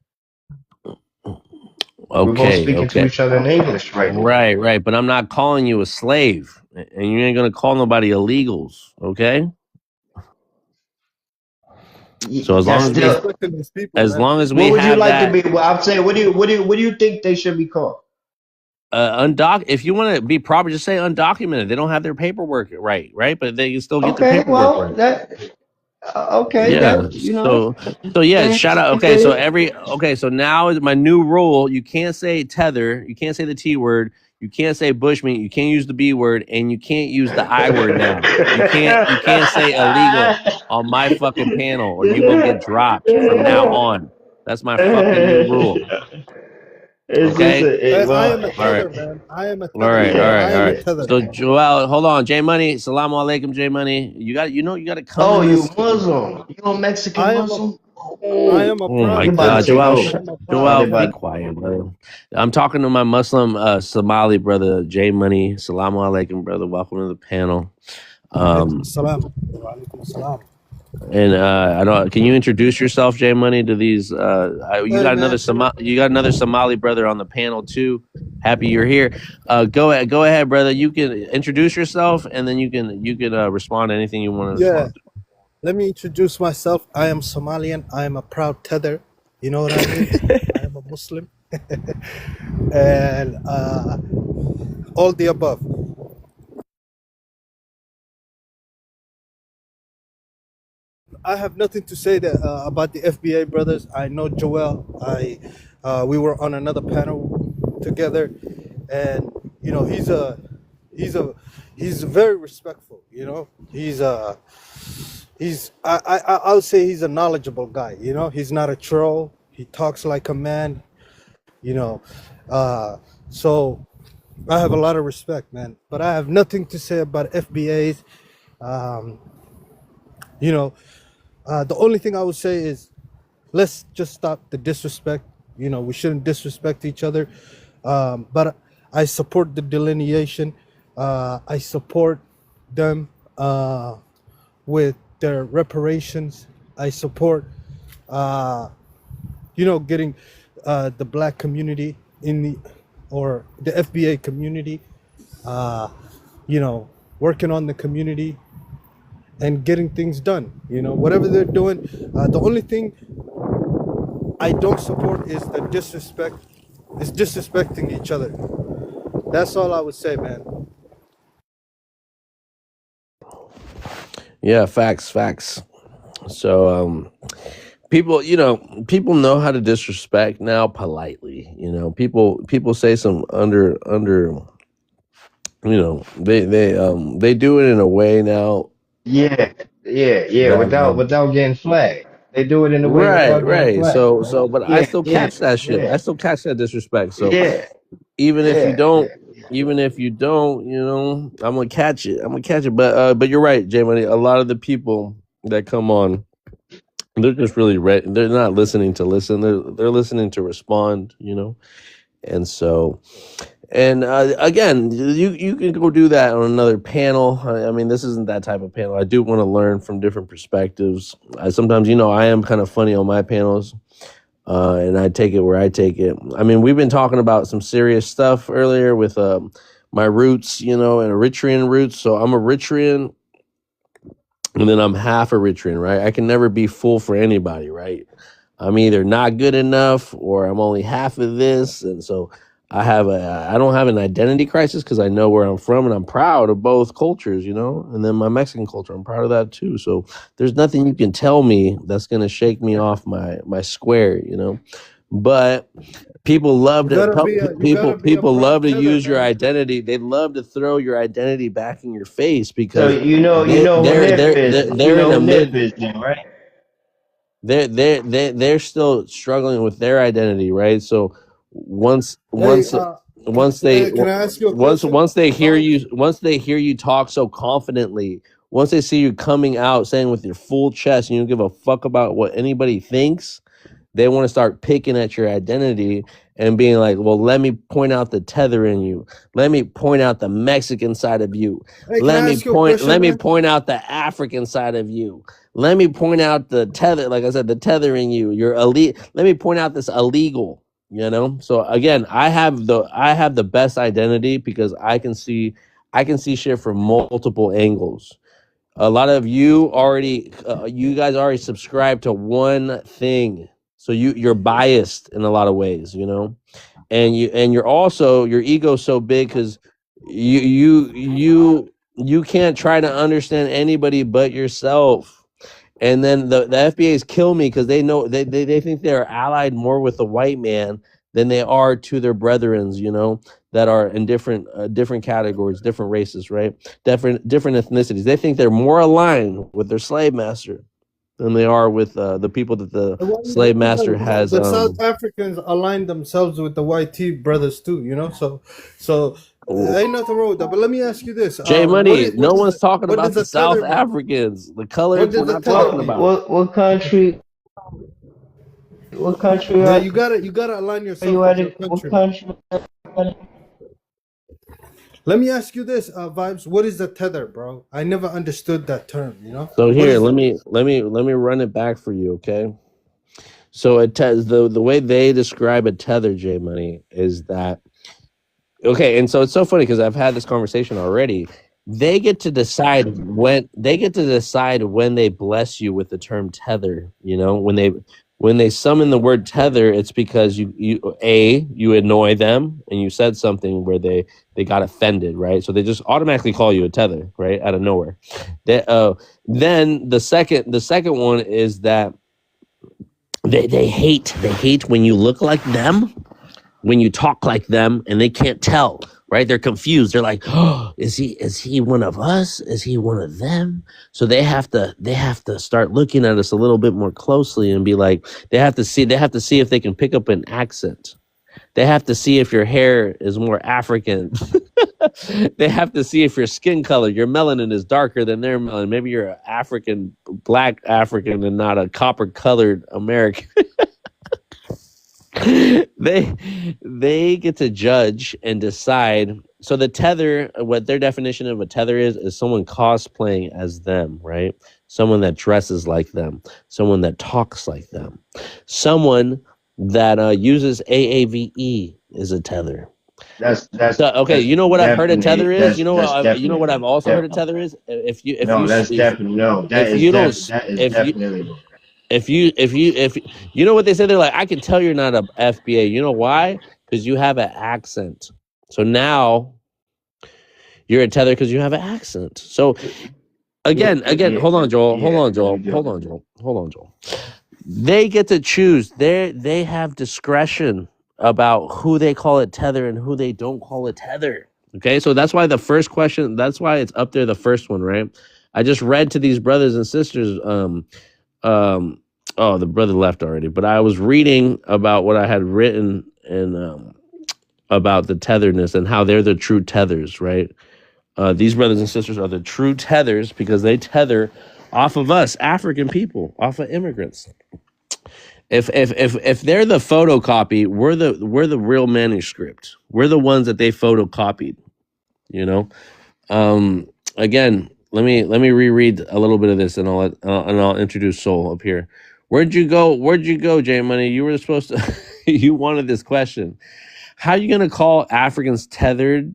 We're both speaking to Okay. each other in English right now. Right. But I'm not calling you a slave, and you ain't gonna call nobody illegals. Okay. So as That's long as we, still. Respecting these people, as man. long as we What would you have like to that. be? Well, I'm saying, what do you think they should be called? If you want to be proper, just say undocumented. They don't have their paperwork right, but they can still get their Okay, paperwork well, right. that okay, Yeah. that you know. So yeah, Okay, shout out. Okay, so now is my new rule. You can't say tether. You can't say the T word. You can't say bushmeat. You can't use the B word, and you can't use the I word now. You can't say illegal on my fucking panel, or you will get dropped from now on. That's my fucking new rule. It's just Okay. I am a All right. tether, man. I am a All tether. right. I am a yeah. tether. So Joel, hold on, J Money. Salaam alaikum, J Money. You got to come Oh, in you this. Muslim? You a Mexican I Muslim? am a Oh my proud You about to God, tether. take Joel, over? I am a proud They Joel, be tether. about quiet, bro. I'm talking to my Muslim Somali brother, J Money. Salaam alaikum, brother. Welcome to the panel. Alaikum salam. Wa alaikum salam. And I don't. Can you introduce yourself, J Money, to these? You Hey, got man. another Somali brother on the panel too. Happy you're here. Go ahead, brother. You can introduce yourself, and then you can respond to anything you want to Yeah. respond to. Let me introduce myself. I am Somalian. I am a proud tether. You know what I mean? I am a Muslim. And all the above. I have nothing to say about the FBA brothers. I know Joel. We were on another panel together, and you know he's very respectful. You know I would say he's a knowledgeable guy. You know, he's not a troll. He talks like a man. You know, so I have a lot of respect, man. But I have nothing to say about FBAs. You know, the only thing I would say is let's just stop the disrespect. You know, we shouldn't disrespect each other. But I support the delineation. I support them with their reparations. I support, getting the black community or the FBA community, working on the community and getting things done. You know, whatever they're doing. The only thing I don't support is the disrespect. Is disrespecting each other. That's all I would say, man. Yeah, facts. So people know how to disrespect now politely. You know, people say some under. You know, they do it in a way now. Yeah. That, Without getting flagged, they do it in a way without getting right. flagged. But I still catch that shit. I still catch that disrespect. So Yeah. even if you don't, you know, I'm gonna catch it. But you're right, Jay Money. A lot of the people that come on, they're just really they're not listening to listen. They're listening to respond. You know, and so. And again, you can go do that on another panel. I mean, this isn't that type of panel. I do want to learn from different perspectives. Sometimes, I am kind of funny on my panels, and I take it where I take it. I mean, we've been talking about some serious stuff earlier with my roots, and Eritrean roots. So I'm Eritrean, and then I'm half Eritrean, right? I can never be full for anybody, right? I'm either not good enough or I'm only half of this, and so I don't have an identity crisis because I know where I'm from and I'm proud of both cultures, and then my Mexican culture, I'm proud of that too. So there's nothing you can tell me that's going to shake me off my square, but people love You to gotta be a people love prompt to tether, use your man. identity. They love to throw your identity back in your face So because you know who Nip is. You they're in know a who Nip mid is then, right? they're still struggling with their identity, right? So once Hey, once once they can I ask you a question? once they hear Vibes? you talk so confidently, once they see you coming out saying with your full chest and you don't give a fuck about what anybody thinks, they want to start picking at your identity and being like, well, let me point out the tether in you. Let me point out the Mexican side of you. Hey, can I ask you a question, Let me man? point out the African side of you. Let me point out the tether, like I said, the tether in you. You're elite. Let me point out this illegal, you know? So again, I have the best identity because I can see shit from multiple angles. A lot of you already you guys already subscribe to one thing, so you're biased in a lot of ways, you know, and you're also, your ego's so big because you can't try to understand anybody but yourself. And then the FBA's kill me because they know they think they're allied more with the white man than they are to their brethrens, you know, that are in different categories, different races, right? Different ethnicities. They think they're more aligned with their slave master than they are with the people that the Why do slave you master think has. the South Africans align themselves with the YT brothers too? You know, so ain't nothing wrong with that. But let me ask you this: J Money, no one's talking what about does the the South tether mean? Africans. The What colors we're does the not tether talking mean? about. What country? What country Yeah, are you gotta align yourself you with at? your What country, man. country? Let me ask you this, Vibes. What is the tether, bro? I never understood that term. You know, So what here, is let it? me run it back for you, okay? So the way they describe a tether, J Money, is that okay, and so it's so funny because I've had this conversation already. They get to decide when they bless you with the term tether. You know, when they summon the word tether, it's because you annoy them and you said something where they got offended, right? So they just automatically call you a tether, right, out of nowhere. Then the second one is that they hate when you look like them, when you talk like them, and they can't tell, right? They're confused. They're like, oh, is he one of us? Is he one of them? So they have to start looking at us a little bit more closely and be like, they have to see if they can pick up an accent. They have to see if your hair is more African. They have to see if your skin color, your melanin is darker than their melanin. Maybe you're an African, black African, and not a copper colored American. they get to judge and decide. So the tether, what their definition of a tether is someone cosplaying as them, right? Someone that dresses like them, someone that talks like them, someone that uses AAVE is a tether. That's So, okay, you know what I've heard a tether is? You know what I've also heard a definitely tether is? no. That's definitely no. That If is you don't that is if you definitely if you know what they say, they're like, I can tell you're not a FBA. You know why? Because you have an accent. So now you're a tether because you have an accent. So again, yeah, hold on, Joel. you do. Hold on, Joel. They get to choose. They have discretion about who they call it tether and who they don't call it tether. Okay, so that's why the first question, that's why it's up there, the first one, right? I just read to these brothers and sisters. Oh, the brother left already, but I was reading about what I had written and about the tetherness and how they're the true tethers, right? These brothers and sisters are the true tethers because they tether off of us African people, off of immigrants. If they're the photocopy, we're the real manuscript. We're the ones that they photocopied. You know. Again, let me reread a little bit of this, and I'll introduce Soul up here. Where'd you go, J Money? You were supposed to. You wanted this question. How are you gonna call Africans tethered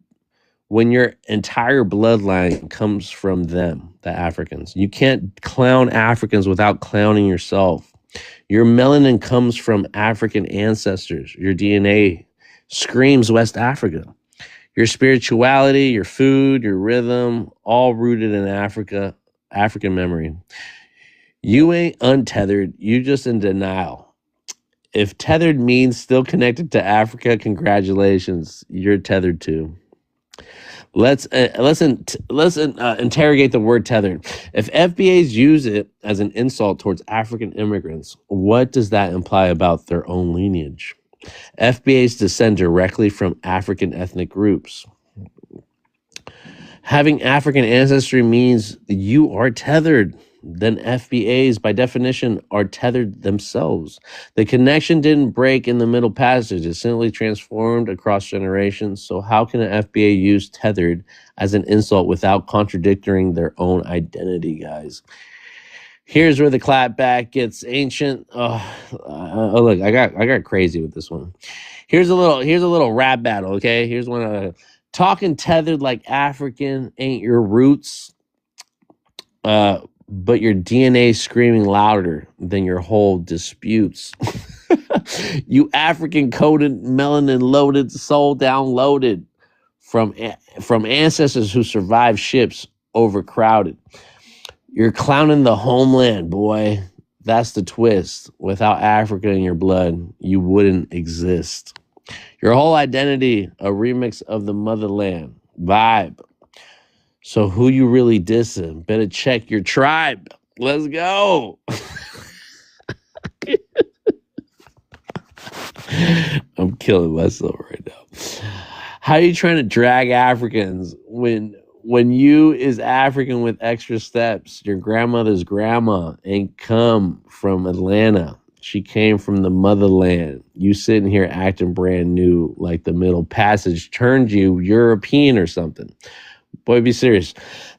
when your entire bloodline comes from them, the Africans? You can't clown Africans without clowning yourself. Your melanin comes from African ancestors. Your DNA screams West Africa. Your spirituality, your food, your rhythm, all rooted in African memory. You ain't untethered. You just in denial. If tethered means still connected to Africa, congratulations, you're tethered too. Let's interrogate the word tethered. If FBAs use it as an insult towards African immigrants, what does that imply about their own lineage? FBAs descend directly from African ethnic groups. Having African ancestry means you are tethered. Then FBAs, by definition, are tethered themselves. The connection didn't break in the middle passage. It simply transformed across generations. So how can an FBA use tethered as an insult without contradicting their own identity, guys? Here's where the clapback gets ancient. Oh, look, I got crazy with this one. Here's a little rap battle, okay? Here's one. Talking tethered like African ain't your roots, but your DNA screaming louder than your whole disputes. You African coded, melanin loaded, soul downloaded from ancestors who survived ships overcrowded. You're clowning the homeland, boy. That's the twist. Without Africa in your blood, you wouldn't exist. Your whole identity, a remix of the motherland vibe. So who you really dissing? Better check your tribe. Let's go. I'm killing myself right now. How are you trying to drag Africans when you is African with extra steps? Your grandmother's grandma ain't come from Atlanta. She came from the motherland. You sitting here acting brand new like the middle passage turned you European or something. Boy, be serious.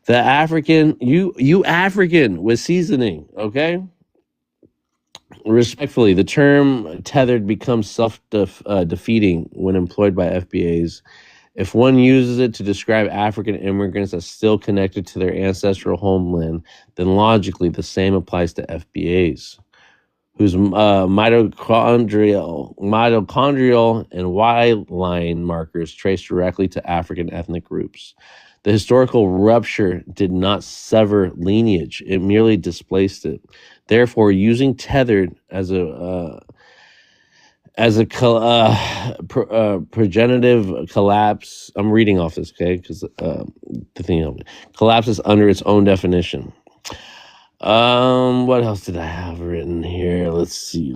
The African, you African with seasoning, okay? Respectfully, the term tethered becomes self-defeating when employed by FBAs. If one uses it to describe African immigrants as still connected to their ancestral homeland, then logically the same applies to FBAs, whose mitochondrial and Y-line markers trace directly to African ethnic groups. The historical rupture did not sever lineage; it merely displaced it. Therefore, using tethered as a progenitive collapse. I'm reading off this, okay? Because the thing of it collapses under its own definition. What else did I have written here? Let's see.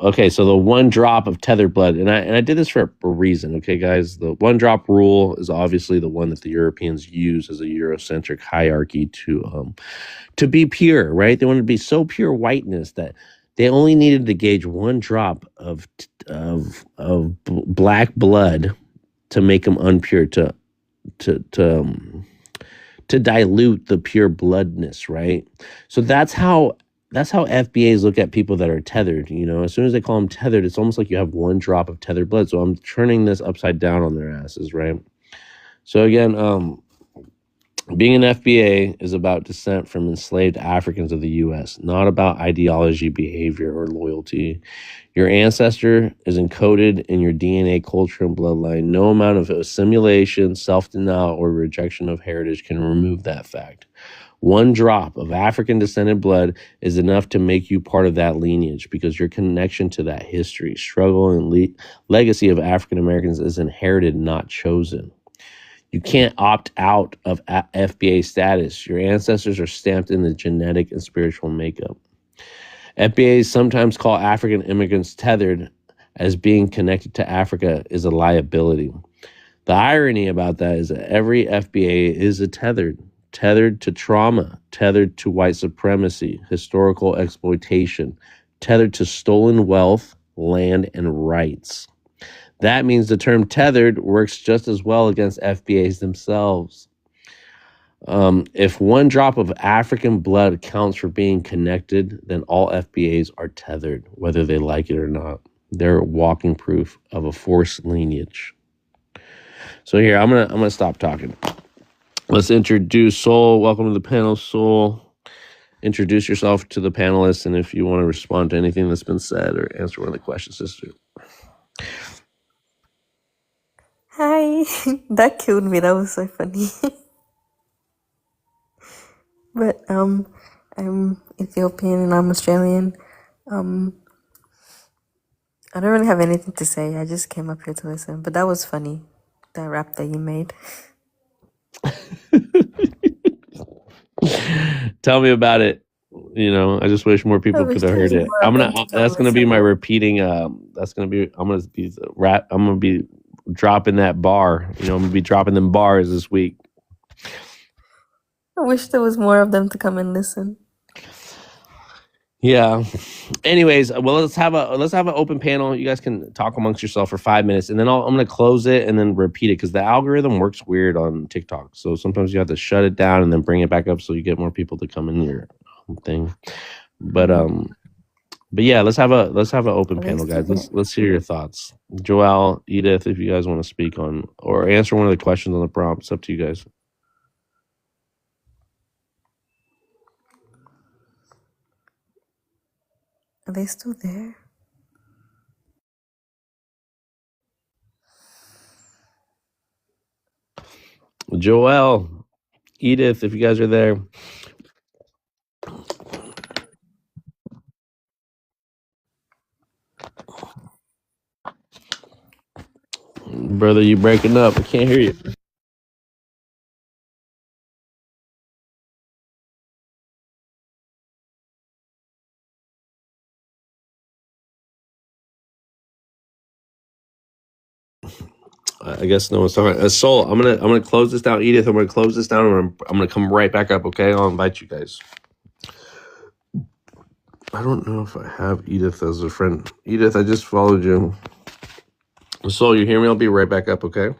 Okay, so the one drop of tethered blood, and I did this for a reason, okay, guys? The one drop rule is obviously the one that the Europeans use as a Eurocentric hierarchy to be pure, right? They wanted to be so pure whiteness that they only needed to gauge one drop of black blood to make them unpure, to dilute the pure bloodness, right? So that's how FBAs look at people that are tethered. You know, as soon as they call them tethered, it's almost like you have one drop of tethered blood. So I'm turning this upside down on their asses, right? So again, being an FBA is about descent from enslaved Africans of the U.S., not about ideology, behavior, or loyalty. Your ancestor is encoded in your DNA, culture, and bloodline. No amount of assimilation, self-denial, or rejection of heritage can remove that fact. One drop of African-descended blood is enough to make you part of that lineage because your connection to that history, struggle, and legacy of African Americans is inherited, not chosen. You can't opt out of FBA status. Your ancestors are stamped in the genetic and spiritual makeup. FBAs sometimes call African immigrants tethered, as being connected to Africa is a liability. The irony about that is that every FBA is tethered to trauma, tethered to white supremacy, historical exploitation, tethered to stolen wealth, land, and rights. That means the term tethered works just as well against FBAs themselves. If one drop of African blood counts for being connected, then all FBAs are tethered, whether they like it or not. They're walking proof of a forced lineage. So here, I'm gonna stop talking. Let's introduce Soul. Welcome to the panel, Soul. Introduce yourself to the panelists, and if you want to respond to anything that's been said or answer one of the questions, just do. Hi, that killed me. That was so funny. But I'm Ethiopian and I'm Australian. Um, I don't really have anything to say. I just came up here to listen. But that was funny. That rap that you made. Tell me about it. You know, I just wish more I people wish could have there was heard it. more of them to come That's gonna be listen. my repeating. That's gonna be. I'm gonna be the rap. I'm gonna be dropping that bar. You know, I'm gonna be dropping them bars this week. I wish there was more of them to come and listen. Yeah. Anyways, well, let's have an open panel. You guys can talk amongst yourself for 5 minutes, and then I'm gonna close it and then repeat it because the algorithm works weird on TikTok. So sometimes you have to shut it down and then bring it back up so you get more people to come in your thing. But yeah, let's have an open panel, guys. Let's hear your thoughts. Joelle, Edith, if you guys want to speak on or answer one of the questions on the prompt, it's up to you guys. Are they still there? Joelle, Edith, if you guys are there. Brother, you breaking up. I can't hear you. I guess no one's talking. Soul, I'm gonna close this down. Edith, I'm gonna close this down. And I'm gonna come right back up. Okay, I'll invite you guys. I don't know if I have Edith as a friend. Edith, I just followed you. Soul, you hear me? I'll be right back up. Okay.